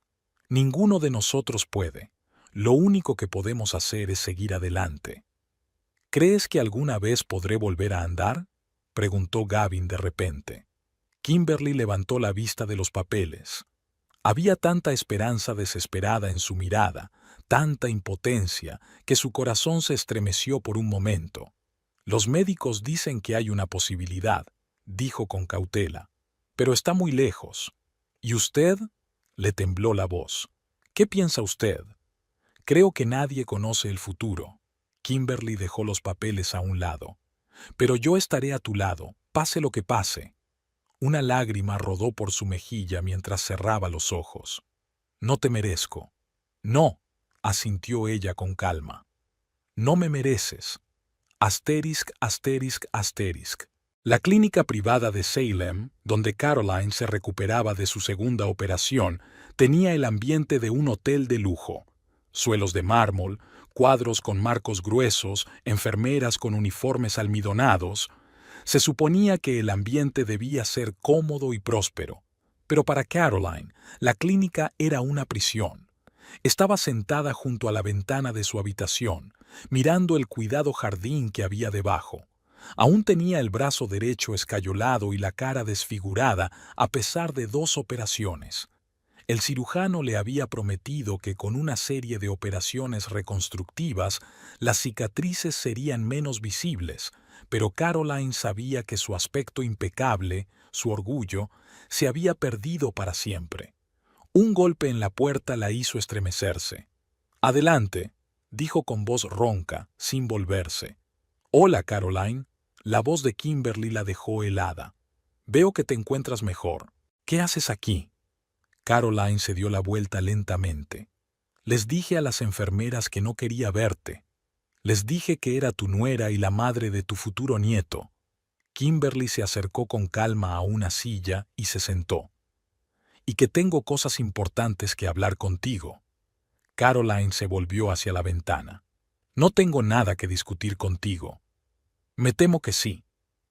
Ninguno de nosotros puede. Lo único que podemos hacer es seguir adelante. ¿Crees que alguna vez podré volver a andar? Preguntó Gavin de repente. Kimberly levantó la vista de los papeles. Había tanta esperanza desesperada en su mirada, tanta impotencia, que su corazón se estremeció por un momento. Los médicos dicen que hay una posibilidad, dijo con cautela, pero está muy lejos. ¿Y usted? Le tembló la voz. ¿Qué piensa usted? Creo que nadie conoce el futuro. Kimberly dejó los papeles a un lado. Pero yo estaré a tu lado, pase lo que pase. Una lágrima rodó por su mejilla mientras cerraba los ojos. No te merezco. No, asintió ella con calma. No me mereces. Asterisk, asterisk, asterisk. La clínica privada de Salem, donde Caroline se recuperaba de su segunda operación, tenía el ambiente de un hotel de lujo. Suelos de mármol, cuadros con marcos gruesos, enfermeras con uniformes almidonados. Se suponía que el ambiente debía ser cómodo y próspero. Pero para Caroline, la clínica era una prisión. Estaba sentada junto a la ventana de su habitación, mirando el cuidado jardín que había debajo. Aún tenía el brazo derecho escayolado y la cara desfigurada a pesar de 2 operaciones. El cirujano le había prometido que con una serie de operaciones reconstructivas las cicatrices serían menos visibles, pero Caroline sabía que su aspecto impecable, su orgullo, se había perdido para siempre. Un golpe en la puerta la hizo estremecerse. «Adelante», dijo con voz ronca, sin volverse. «Hola, Caroline». La voz de Kimberly la dejó helada. «Veo que te encuentras mejor. ¿Qué haces aquí?» Caroline se dio la vuelta lentamente. «Les dije a las enfermeras que no quería verte. Les dije que era tu nuera y la madre de tu futuro nieto». Kimberly se acercó con calma a una silla y se sentó. «Y que tengo cosas importantes que hablar contigo». Caroline se volvió hacia la ventana. «No tengo nada que discutir contigo». «Me temo que sí».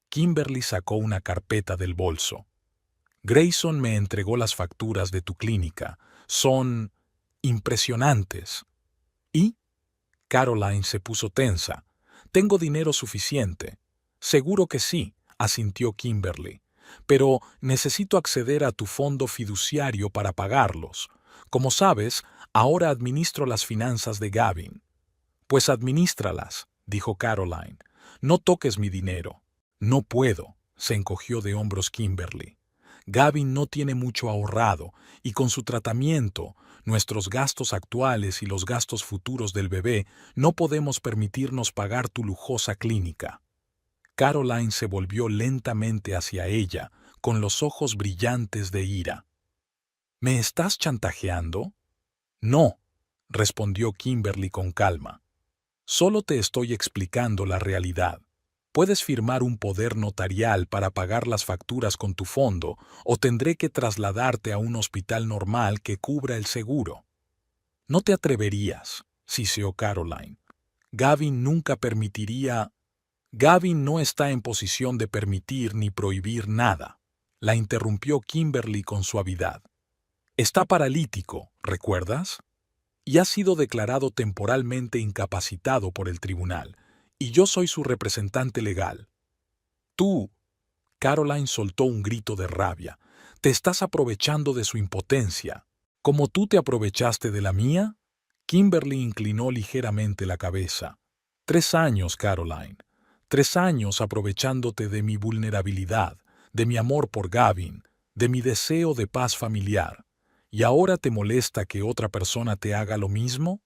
Kimberly sacó una carpeta del bolso. «Grayson me entregó las facturas de tu clínica. Son impresionantes». ¿Y? Caroline se puso tensa. «Tengo dinero suficiente». «Seguro que sí», asintió Kimberly. «Pero necesito acceder a tu fondo fiduciario para pagarlos. Como sabes, ahora administro las finanzas de Gavin». «Pues administralas», dijo Caroline. «No toques mi dinero». «No puedo», se encogió de hombros Kimberly. «Gavin no tiene mucho ahorrado, y con su tratamiento, nuestros gastos actuales y los gastos futuros del bebé, no podemos permitirnos pagar tu lujosa clínica». Caroline se volvió lentamente hacia ella, con los ojos brillantes de ira. «¿Me estás chantajeando?» «No», respondió Kimberly con calma. «Solo te estoy explicando la realidad. Puedes firmar un poder notarial para pagar las facturas con tu fondo, o tendré que trasladarte a un hospital normal que cubra el seguro». «No te atreverías», siseó Caroline. «Gavin nunca permitiría...» «Gavin no está en posición de permitir ni prohibir nada», la interrumpió Kimberly con suavidad. «Está paralítico, ¿recuerdas? Y ha sido declarado temporalmente incapacitado por el tribunal, y yo soy su representante legal. Tú...» Caroline soltó un grito de rabia. «Te estás aprovechando de su impotencia. ¿Como tú te aprovechaste de la mía?» Kimberly inclinó ligeramente la cabeza. 3 años, Caroline. 3 años aprovechándote de mi vulnerabilidad, de mi amor por Gavin, de mi deseo de paz familiar. ¿Y ahora te molesta que otra persona te haga lo mismo?»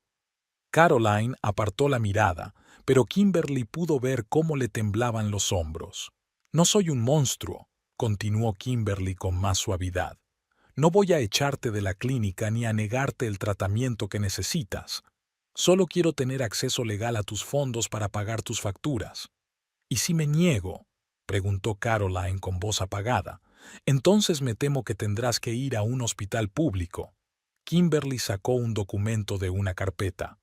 Caroline apartó la mirada, pero Kimberly pudo ver cómo le temblaban los hombros. «No soy un monstruo», continuó Kimberly con más suavidad. «No voy a echarte de la clínica ni a negarte el tratamiento que necesitas. Solo quiero tener acceso legal a tus fondos para pagar tus facturas». «¿Y si me niego?», preguntó Caroline con voz apagada. Entonces me temo que tendrás que ir a un hospital público. Kimberly sacó un documento de una carpeta.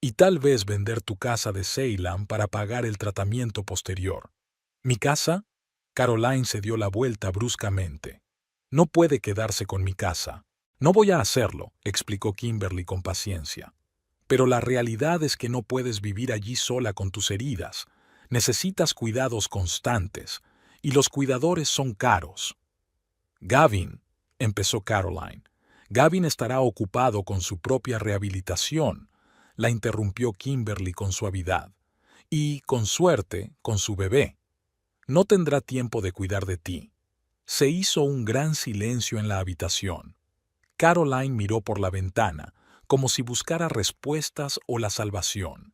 Y tal vez vender tu casa de Salem para pagar el tratamiento posterior. ¿Mi casa? Caroline se dio la vuelta bruscamente. No puede quedarse con mi casa. No voy a hacerlo, explicó Kimberly con paciencia. Pero la realidad es que no puedes vivir allí sola con tus heridas. Necesitas cuidados constantes, y los cuidadores son caros. Gavin, empezó Caroline. Gavin estará ocupado con su propia rehabilitación, la interrumpió Kimberly con suavidad. Y, con suerte, con su bebé. No tendrá tiempo de cuidar de ti. Se hizo un gran silencio en la habitación. Caroline miró por la ventana, como si buscara respuestas o la salvación.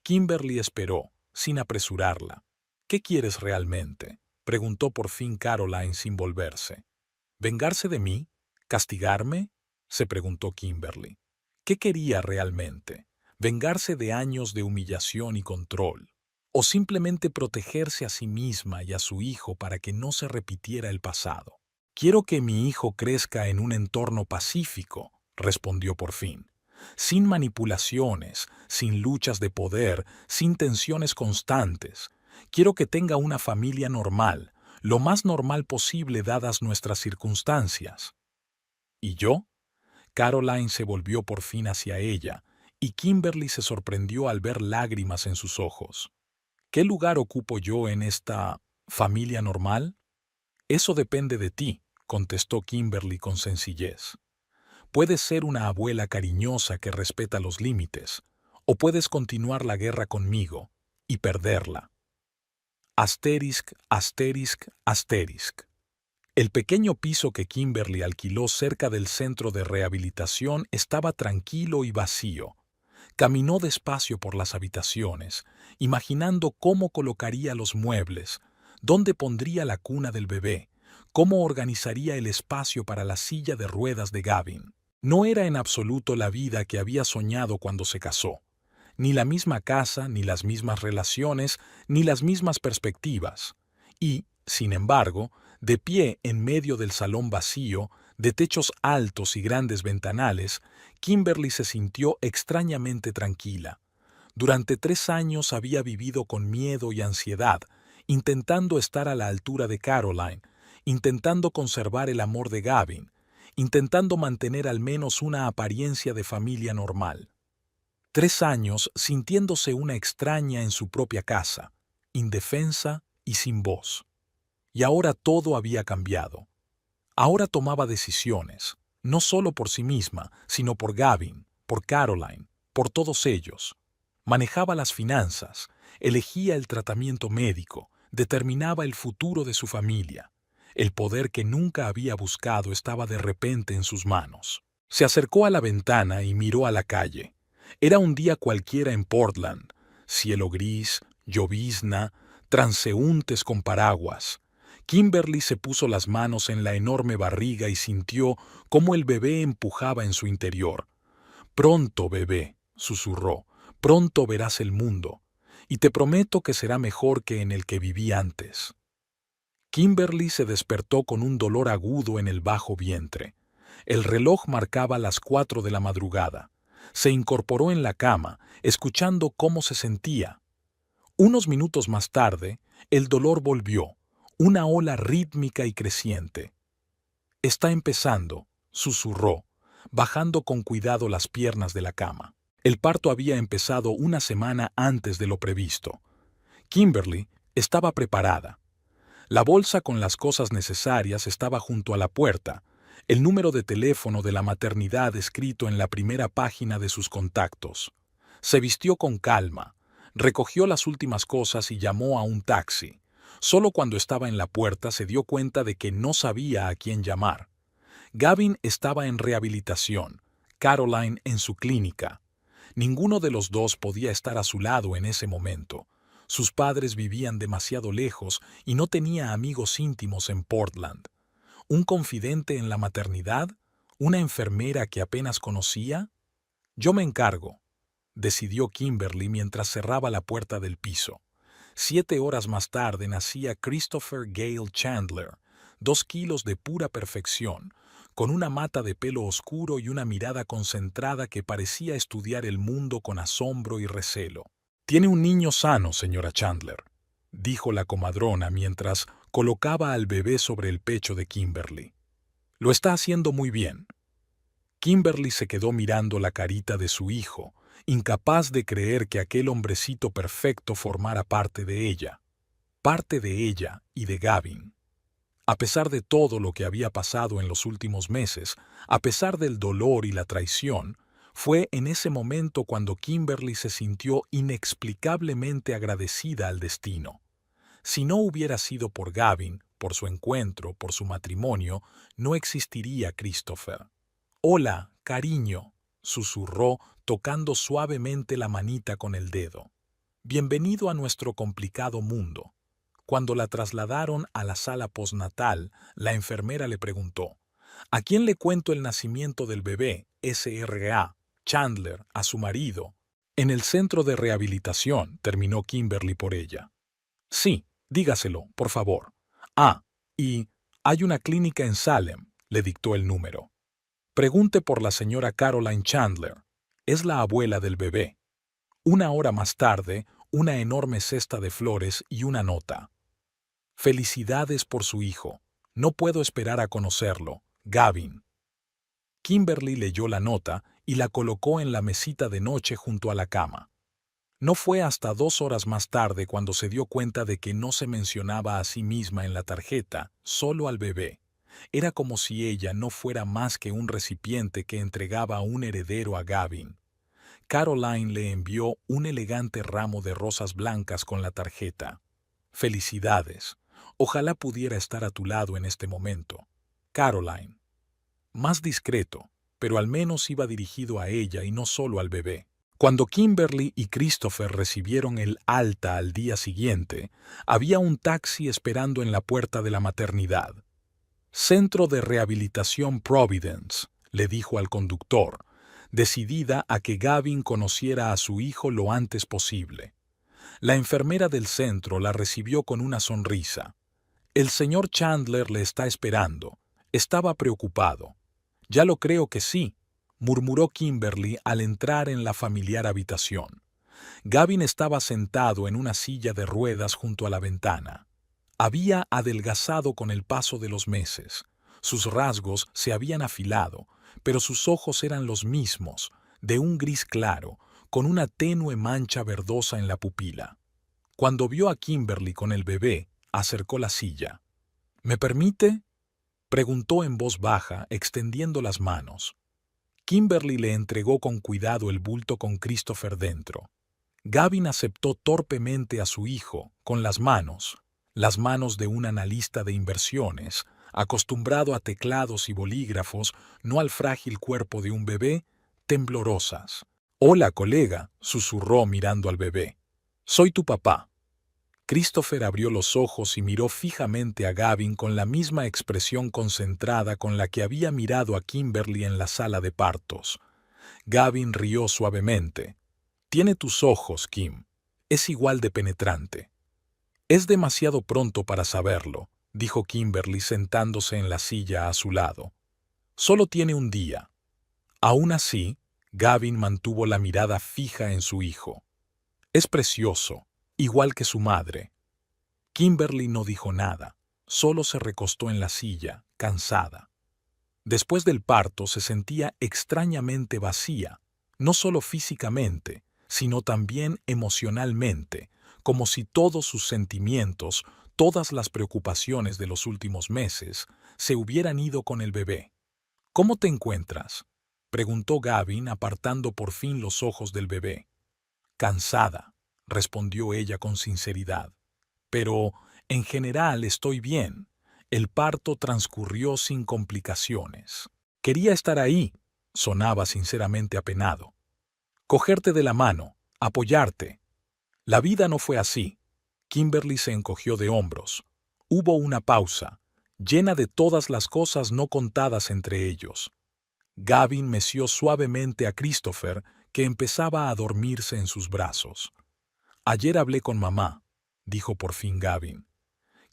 Kimberly esperó, sin apresurarla. ¿Qué quieres realmente?, preguntó por fin Caroline sin volverse. ¿Vengarse de mí? ¿Castigarme?, se preguntó Kimberly. ¿Qué quería realmente? ¿Vengarse de años de humillación y control? ¿O simplemente protegerse a sí misma y a su hijo para que no se repitiera el pasado? Quiero que mi hijo crezca en un entorno pacífico, respondió por fin. Sin manipulaciones, sin luchas de poder, sin tensiones constantes. Quiero que tenga una familia normal, lo más normal posible dadas nuestras circunstancias. ¿Y yo? Caroline se volvió por fin hacia ella, y Kimberly se sorprendió al ver lágrimas en sus ojos. ¿Qué lugar ocupo yo en esta familia normal? Eso depende de ti, contestó Kimberly con sencillez. Puedes ser una abuela cariñosa que respeta los límites, o puedes continuar la guerra conmigo y perderla. Asterisk, asterisk, asterisk. El pequeño piso que Kimberly alquiló cerca del centro de rehabilitación estaba tranquilo y vacío. Caminó despacio por las habitaciones, imaginando cómo colocaría los muebles, dónde pondría la cuna del bebé, cómo organizaría el espacio para la silla de ruedas de Gavin. No era en absoluto la vida que había soñado cuando se casó. Ni la misma casa, ni las mismas relaciones, ni las mismas perspectivas. Y, sin embargo, de pie en medio del salón vacío, de techos altos y grandes ventanales, Kimberly se sintió extrañamente tranquila. Durante 3 años había vivido con miedo y ansiedad, intentando estar a la altura de Caroline, intentando conservar el amor de Gavin, intentando mantener al menos una apariencia de familia normal. 3 años sintiéndose una extraña en su propia casa, indefensa y sin voz. Y ahora todo había cambiado. Ahora tomaba decisiones, no solo por sí misma, sino por Gavin, por Caroline, por todos ellos. Manejaba las finanzas, elegía el tratamiento médico, determinaba el futuro de su familia. El poder que nunca había buscado estaba de repente en sus manos. Se acercó a la ventana y miró a la calle. Era un día cualquiera en Portland. Cielo gris, llovizna, transeúntes con paraguas. Kimberly se puso las manos en la enorme barriga y sintió cómo el bebé empujaba en su interior. «Pronto, bebé», susurró, «pronto verás el mundo, y te prometo que será mejor que en el que viví antes». Kimberly se despertó con un dolor agudo en el bajo vientre. El reloj marcaba las 4 de la madrugada. Se incorporó en la cama, escuchando cómo se sentía. Unos minutos más tarde, el dolor volvió, una ola rítmica y creciente. «Está empezando», susurró, bajando con cuidado las piernas de la cama. El parto había empezado una semana antes de lo previsto. Kimberly estaba preparada. La bolsa con las cosas necesarias estaba junto a la puerta, el número de teléfono de la maternidad escrito en la primera página de sus contactos. Se vistió con calma, recogió las últimas cosas y llamó a un taxi. Solo cuando estaba en la puerta se dio cuenta de que no sabía a quién llamar. Gavin estaba en rehabilitación, Caroline en su clínica. Ninguno de los dos podía estar a su lado en ese momento. Sus padres vivían demasiado lejos y no tenía amigos íntimos en Portland. ¿Un confidente en la maternidad? ¿Una enfermera que apenas conocía? «Yo me encargo», decidió Kimberly mientras cerraba la puerta del piso. 7 horas más tarde nacía Christopher Gale Chandler, 2 kilos de pura perfección, con una mata de pelo oscuro y una mirada concentrada que parecía estudiar el mundo con asombro y recelo. «Tiene un niño sano, señora Chandler», dijo la comadrona mientras colocaba al bebé sobre el pecho de Kimberly. «Lo está haciendo muy bien». Kimberly se quedó mirando la carita de su hijo, incapaz de creer que aquel hombrecito perfecto formara parte de ella y de Gavin. A pesar de todo lo que había pasado en los últimos meses, a pesar del dolor y la traición, fue en ese momento cuando Kimberly se sintió inexplicablemente agradecida al destino. Si no hubiera sido por Gavin, por su encuentro, por su matrimonio, no existiría Christopher. «Hola, cariño», susurró, tocando suavemente la manita con el dedo. «Bienvenido a nuestro complicado mundo». Cuando la trasladaron a la sala postnatal, la enfermera le preguntó: «¿A quién le cuento el nacimiento del bebé, Sra. Chandler, a su marido?» «En el centro de rehabilitación», terminó Kimberly por ella. «Sí, dígaselo, por favor». Y hay una clínica en Salem», le dictó el número. «Pregunte por la señora Caroline Chandler. Es la abuela del bebé». 1 hora más tarde, una enorme cesta de flores y una nota. «Felicidades por su hijo. No puedo esperar a conocerlo. Gavin». Kimberly leyó la nota y la colocó en la mesita de noche junto a la cama. No fue hasta 2 horas más tarde cuando se dio cuenta de que no se mencionaba a sí misma en la tarjeta, solo al bebé. Era como si ella no fuera más que un recipiente que entregaba a un heredero a Gavin. Caroline le envió un elegante ramo de rosas blancas con la tarjeta. «Felicidades. Ojalá pudiera estar a tu lado en este momento. Caroline». Más discreto, pero al menos iba dirigido a ella y no solo al bebé. Cuando Kimberly y Christopher recibieron el alta al día siguiente, había un taxi esperando en la puerta de la maternidad. «Centro de Rehabilitación Providence», le dijo al conductor, decidida a que Gavin conociera a su hijo lo antes posible. La enfermera del centro la recibió con una sonrisa. «El señor Chandler le está esperando. Estaba preocupado». «Ya lo creo que sí», murmuró Kimberly al entrar en la familiar habitación. Gavin estaba sentado en una silla de ruedas junto a la ventana. Había adelgazado con el paso de los meses. Sus rasgos se habían afilado, pero sus ojos eran los mismos, de un gris claro, con una tenue mancha verdosa en la pupila. Cuando vio a Kimberly con el bebé, acercó la silla. «¿Me permite?», preguntó en voz baja, extendiendo las manos. Kimberly le entregó con cuidado el bulto con Christopher dentro. Gavin aceptó torpemente a su hijo, con las manos de un analista de inversiones, acostumbrado a teclados y bolígrafos, no al frágil cuerpo de un bebé, temblorosas. «Hola, colega», susurró mirando al bebé. «Soy tu papá». Christopher abrió los ojos y miró fijamente a Gavin con la misma expresión concentrada con la que había mirado a Kimberly en la sala de partos. Gavin rió suavemente. «Tiene tus ojos, Kim. Es igual de penetrante». «Es demasiado pronto para saberlo», dijo Kimberly sentándose en la silla a su lado. «Solo tiene un día». Aún así, Gavin mantuvo la mirada fija en su hijo. «Es precioso, igual que su madre». Kimberly no dijo nada, solo se recostó en la silla, cansada. Después del parto se sentía extrañamente vacía, no solo físicamente, sino también emocionalmente, como si todos sus sentimientos, todas las preocupaciones de los últimos meses, se hubieran ido con el bebé. «¿Cómo te encuentras?», preguntó Gavin apartando por fin los ojos del bebé. «Cansada», respondió ella con sinceridad. «Pero, en general, estoy bien. El parto transcurrió sin complicaciones. Quería estar ahí», sonaba sinceramente apenado. «Cogerte de la mano, apoyarte». «La vida no fue así». Kimberly se encogió de hombros. Hubo una pausa, llena de todas las cosas no contadas entre ellos. Gavin meció suavemente a Christopher, que empezaba a dormirse en sus brazos. «Ayer hablé con mamá», dijo por fin Gavin.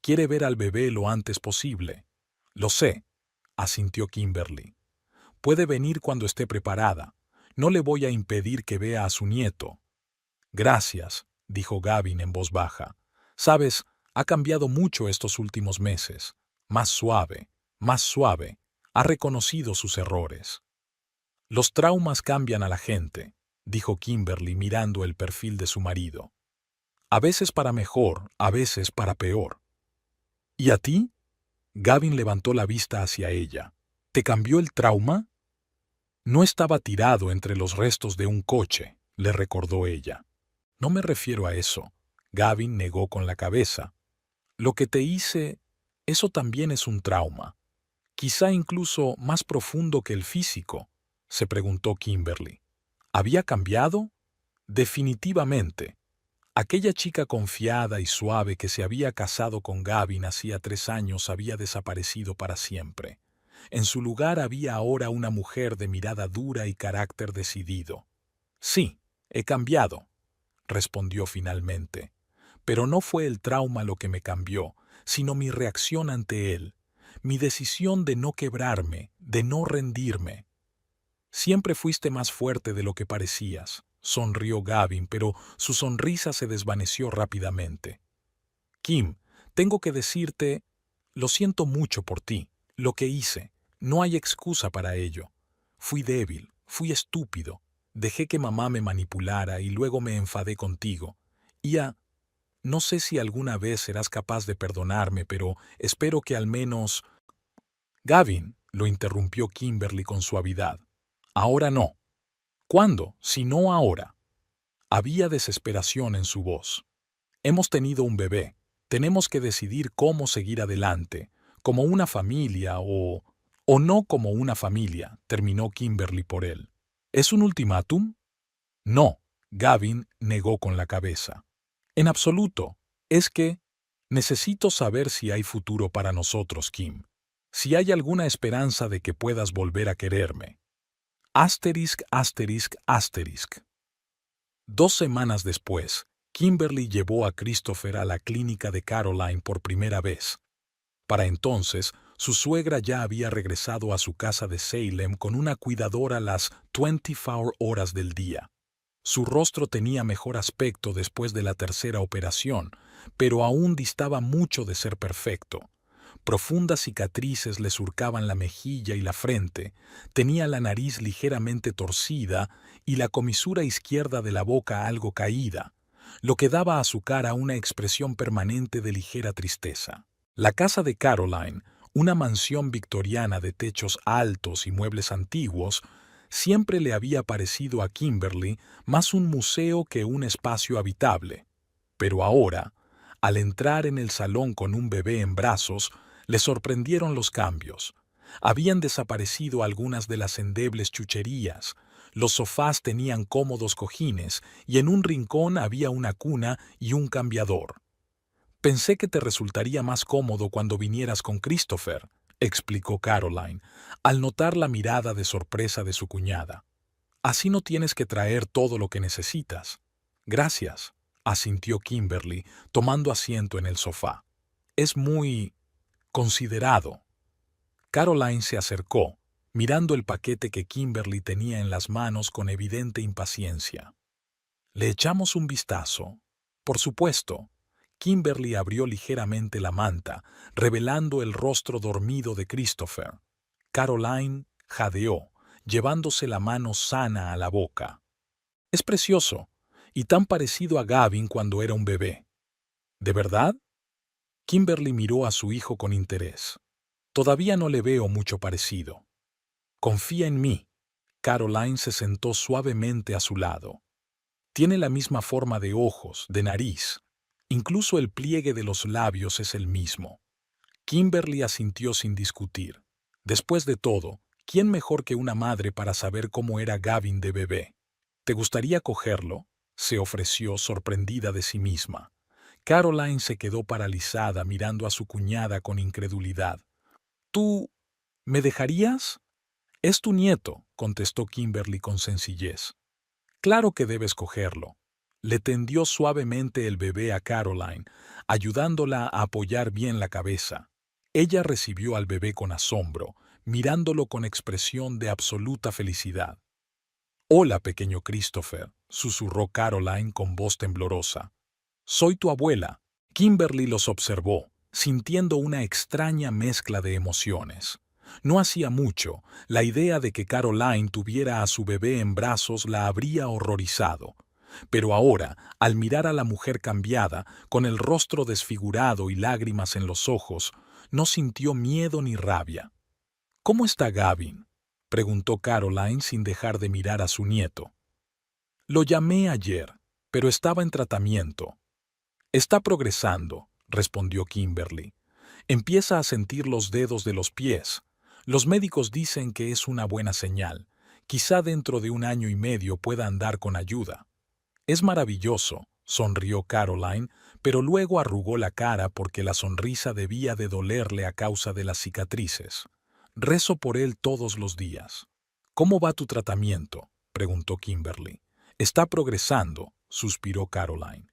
«Quiere ver al bebé lo antes posible. Lo sé, asintió Kimberly. Puede venir cuando esté preparada. No le voy a impedir que vea a su nieto. Gracias, dijo Gavin en voz baja. Sabes, ha cambiado mucho estos últimos meses. Más suave, más suave. Ha reconocido sus errores. Los traumas cambian a la gente, dijo Kimberly mirando el perfil de su marido. A veces para mejor, a veces para peor. ¿Y a ti? Gavin levantó la vista hacia ella. ¿Te cambió el trauma? No estaba tirado entre los restos de un coche, le recordó ella. No me refiero a eso. Gavin negó con la cabeza. Lo que te hice, eso también es un trauma. Quizá incluso más profundo que el físico, se preguntó Kimberly. ¿Había cambiado? Definitivamente. Aquella chica confiada y suave que se había casado con Gavin hacía 3 años había desaparecido para siempre. En su lugar había ahora una mujer de mirada dura y carácter decidido. Sí, he cambiado, respondió finalmente. Pero no fue el trauma lo que me cambió, sino mi reacción ante él, mi decisión de no quebrarme, de no rendirme. Siempre fuiste más fuerte de lo que parecías, sonrió Gavin, pero su sonrisa se desvaneció rápidamente. Kim, tengo que decirte, lo siento mucho por ti, lo que hice. No hay excusa para ello. Fui débil, fui estúpido. Dejé que mamá me manipulara y luego me enfadé contigo. No sé si alguna vez serás capaz de perdonarme, pero espero que al menos... Gavin, lo interrumpió Kimberly con suavidad. Ahora no. ¿Cuándo, si no ahora? Había desesperación en su voz. Hemos tenido un bebé. Tenemos que decidir cómo seguir adelante, como una familia o no como una familia, terminó Kimberly por él. ¿Es un ultimátum? No, Gavin negó con la cabeza. En absoluto. Es que necesito saber si hay futuro para nosotros, Kim. Si hay alguna esperanza de que puedas volver a quererme. Asterisk, asterisk, asterisk. 2 semanas después, Kimberly llevó a Christopher a la clínica de Caroline por primera vez. Para entonces, su suegra ya había regresado a su casa de Salem con una cuidadora las 24 horas del día. Su rostro tenía mejor aspecto después de la 3ª operación, pero aún distaba mucho de ser perfecto. Profundas cicatrices le surcaban la mejilla y la frente, tenía la nariz ligeramente torcida y la comisura izquierda de la boca algo caída, lo que daba a su cara una expresión permanente de ligera tristeza. La casa de Caroline, una mansión victoriana de techos altos y muebles antiguos, siempre le había parecido a Kimberly más un museo que un espacio habitable. Pero ahora, al entrar en el salón con un bebé en brazos, le sorprendieron los cambios. Habían desaparecido algunas de las endebles chucherías, los sofás tenían cómodos cojines y en un rincón había una cuna y un cambiador. Pensé que te resultaría más cómodo cuando vinieras con Christopher, explicó Caroline, al notar la mirada de sorpresa de su cuñada. Así no tienes que traer todo lo que necesitas. Gracias, asintió Kimberly, tomando asiento en el sofá. Es muy considerado. Caroline se acercó, mirando el paquete que Kimberly tenía en las manos con evidente impaciencia. ¿Le echamos un vistazo? Por supuesto. Kimberly abrió ligeramente la manta, revelando el rostro dormido de Christopher. Caroline jadeó, llevándose la mano sana a la boca. Es precioso, y tan parecido a Gavin cuando era un bebé. ¿De verdad? Kimberly miró a su hijo con interés. Todavía no le veo mucho parecido. Confía en mí. Caroline se sentó suavemente a su lado. Tiene la misma forma de ojos, de nariz. Incluso el pliegue de los labios es el mismo. Kimberly asintió sin discutir. Después de todo, ¿quién mejor que una madre para saber cómo era Gavin de bebé? ¿Te gustaría cogerlo? Se ofreció, sorprendida de sí misma. Caroline se quedó paralizada mirando a su cuñada con incredulidad. ¿Tú me dejarías? Es tu nieto, contestó Kimberly con sencillez. Claro que debes cogerlo. Le tendió suavemente el bebé a Caroline, ayudándola a apoyar bien la cabeza. Ella recibió al bebé con asombro, mirándolo con expresión de absoluta felicidad. «Hola, pequeño Christopher», susurró Caroline con voz temblorosa. «Soy tu abuela». Kimberly los observó, sintiendo una extraña mezcla de emociones. No hacía mucho, la idea de que Caroline tuviera a su bebé en brazos la habría horrorizado. Pero ahora, al mirar a la mujer cambiada, con el rostro desfigurado y lágrimas en los ojos, no sintió miedo ni rabia. «¿Cómo está Gavin?», preguntó Caroline sin dejar de mirar a su nieto. «Lo llamé ayer, pero estaba en tratamiento». «Está progresando», respondió Kimberly. «Empieza a sentir los dedos de los pies. Los médicos dicen que es una buena señal. Quizá dentro de 1 año y medio pueda andar con ayuda». «Es maravilloso», sonrió Caroline, pero luego arrugó la cara porque la sonrisa debía de dolerle a causa de las cicatrices. «Rezo por él todos los días». «¿Cómo va tu tratamiento?», preguntó Kimberly. «Está progresando», suspiró Caroline.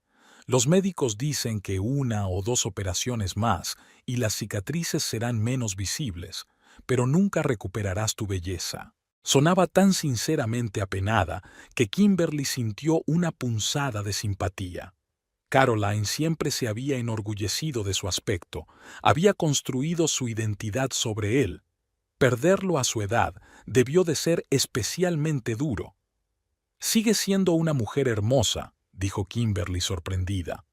«Los médicos dicen que 1 o 2 operaciones más y las cicatrices serán menos visibles, pero nunca recuperarás tu belleza». Sonaba tan sinceramente apenada que Kimberly sintió una punzada de simpatía. Caroline siempre se había enorgullecido de su aspecto, había construido su identidad sobre él. Perderlo a su edad debió de ser especialmente duro. «Sigue siendo una mujer hermosa», dijo Kimberly sorprendida.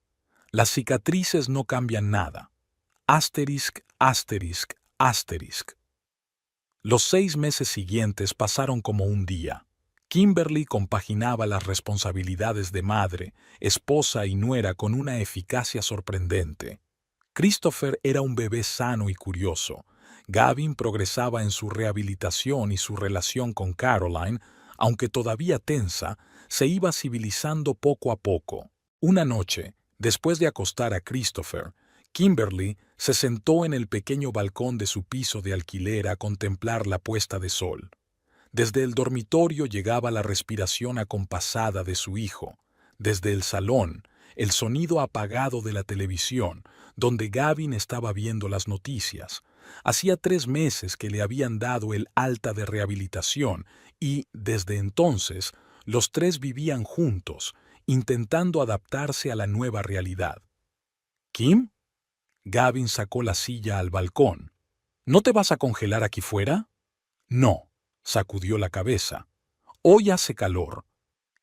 «Las cicatrices no cambian nada. Asterisk, asterisk, asterisk». Los 6 meses siguientes pasaron como un día. Kimberly compaginaba las responsabilidades de madre, esposa y nuera con una eficacia sorprendente. Christopher era un bebé sano y curioso. Gavin progresaba en su rehabilitación y su relación con Caroline, aunque todavía tensa, se iba civilizando poco a poco. Una noche, después de acostar a Christopher, Kimberly se sentó en el pequeño balcón de su piso de alquiler a contemplar la puesta de sol. Desde el dormitorio llegaba la respiración acompasada de su hijo. Desde el salón, el sonido apagado de la televisión, donde Gavin estaba viendo las noticias. Hacía 3 meses que le habían dado el alta de rehabilitación y, desde entonces, los 3 vivían juntos, intentando adaptarse a la nueva realidad. «¿Kim?». Gavin sacó la silla al balcón. «¿No te vas a congelar aquí fuera?». «No», sacudió la cabeza. «Hoy hace calor».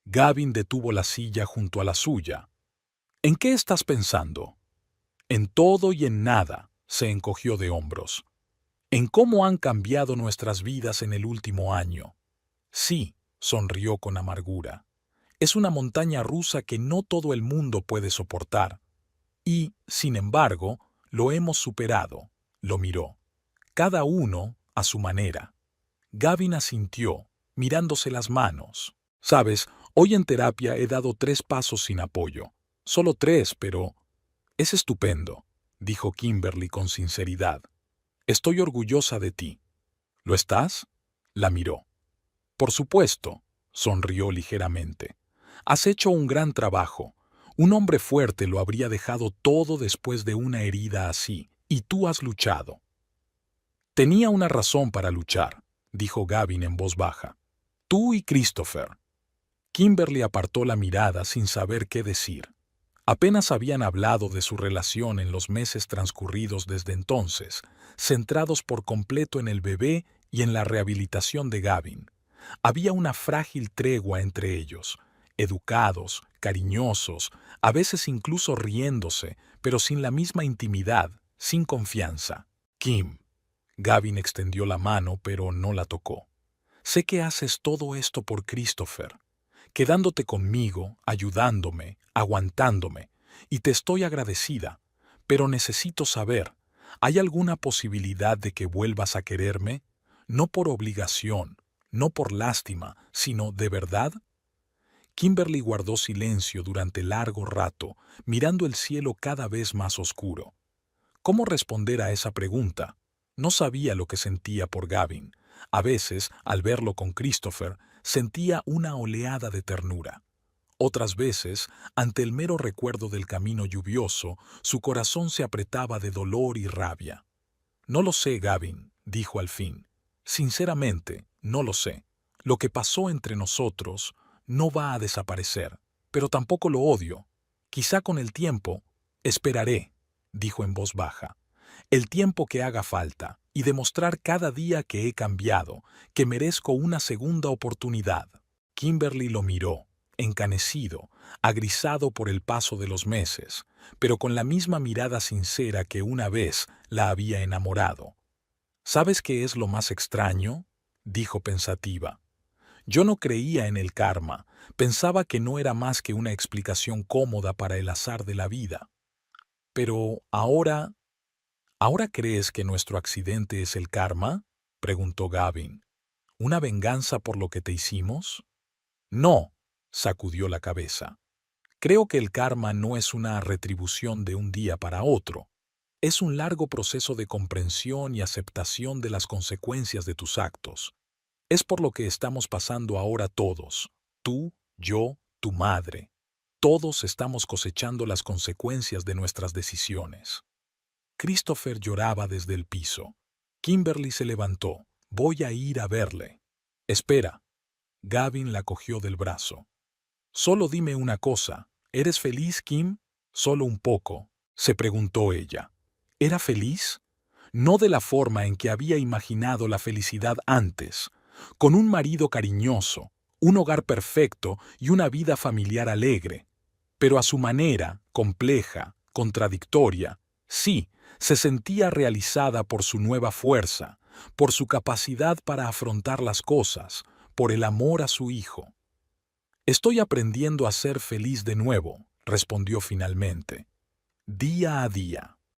Gavin detuvo la silla junto a la suya. «¿En qué estás pensando?». «En todo y en nada», se encogió de hombros. «En cómo han cambiado nuestras vidas en el último año». «Sí», sonrió con amargura. «Es una montaña rusa que no todo el mundo puede soportar. Y, sin embargo, lo hemos superado», lo miró. «Cada uno a su manera». Gavin asintió, mirándose las manos. «Sabes, hoy en terapia he dado 3 pasos sin apoyo. Solo 3, pero...». «Es estupendo», dijo Kimberly con sinceridad. «Estoy orgullosa de ti». «¿Lo estás?». La miró. «Por supuesto», sonrió ligeramente. «Has hecho un gran trabajo. Un hombre fuerte lo habría dejado todo después de una herida así, y tú has luchado». «Tenía una razón para luchar», dijo Gavin en voz baja. «Tú y Christopher». Kimberly apartó la mirada sin saber qué decir. Apenas habían hablado de su relación en los meses transcurridos desde entonces, centrados por completo en el bebé y en la rehabilitación de Gavin. Había una frágil tregua entre ellos, educados, cariñosos, a veces incluso riéndose, pero sin la misma intimidad, sin confianza. «Kim». Gavin extendió la mano, pero no la tocó. «Sé que haces todo esto por Christopher, quedándote conmigo, ayudándome, aguantándome, y te estoy agradecida, pero necesito saber, ¿hay alguna posibilidad de que vuelvas a quererme? No por obligación, no por lástima, sino de verdad». Kimberly guardó silencio durante largo rato, mirando el cielo cada vez más oscuro. ¿Cómo responder a esa pregunta? No sabía lo que sentía por Gavin. A veces, al verlo con Christopher, sentía una oleada de ternura. Otras veces, ante el mero recuerdo del camino lluvioso, su corazón se apretaba de dolor y rabia. No lo sé, Gavin, dijo al fin. Sinceramente, no lo sé. Lo que pasó entre nosotros no va a desaparecer, pero tampoco lo odio. Quizá con el tiempo, esperaré, dijo en voz baja, el tiempo que haga falta y demostrar cada día que he cambiado, que merezco una segunda oportunidad. Kimberly lo miró, encanecido, agrisado por el paso de los meses, pero con la misma mirada sincera que una vez la había enamorado. ¿Sabes qué es lo más extraño?, dijo pensativa. Yo no creía en el karma, pensaba que no era más que una explicación cómoda para el azar de la vida. Pero ¿ahora crees que nuestro accidente es el karma?, preguntó Gavin. ¿Una venganza por lo que te hicimos? No, sacudió la cabeza. Creo que el karma no es una retribución de un día para otro. Es un largo proceso de comprensión y aceptación de las consecuencias de tus actos. Es por lo que estamos pasando ahora todos. Tú, yo, tu madre. Todos estamos cosechando las consecuencias de nuestras decisiones. Christopher lloraba desde el piso. Kimberly se levantó. Voy a ir a verle. Espera. Gavin la cogió del brazo. Solo dime una cosa. ¿Eres feliz, Kim? Solo un poco, se preguntó ella. ¿Era feliz? No de la forma en que había imaginado la felicidad antes, con un marido cariñoso, un hogar perfecto y una vida familiar alegre, pero a su manera, compleja, contradictoria. Sí, se sentía realizada por su nueva fuerza, por su capacidad para afrontar las cosas, por el amor a su hijo. Estoy aprendiendo a ser feliz de nuevo, respondió finalmente. Día a día.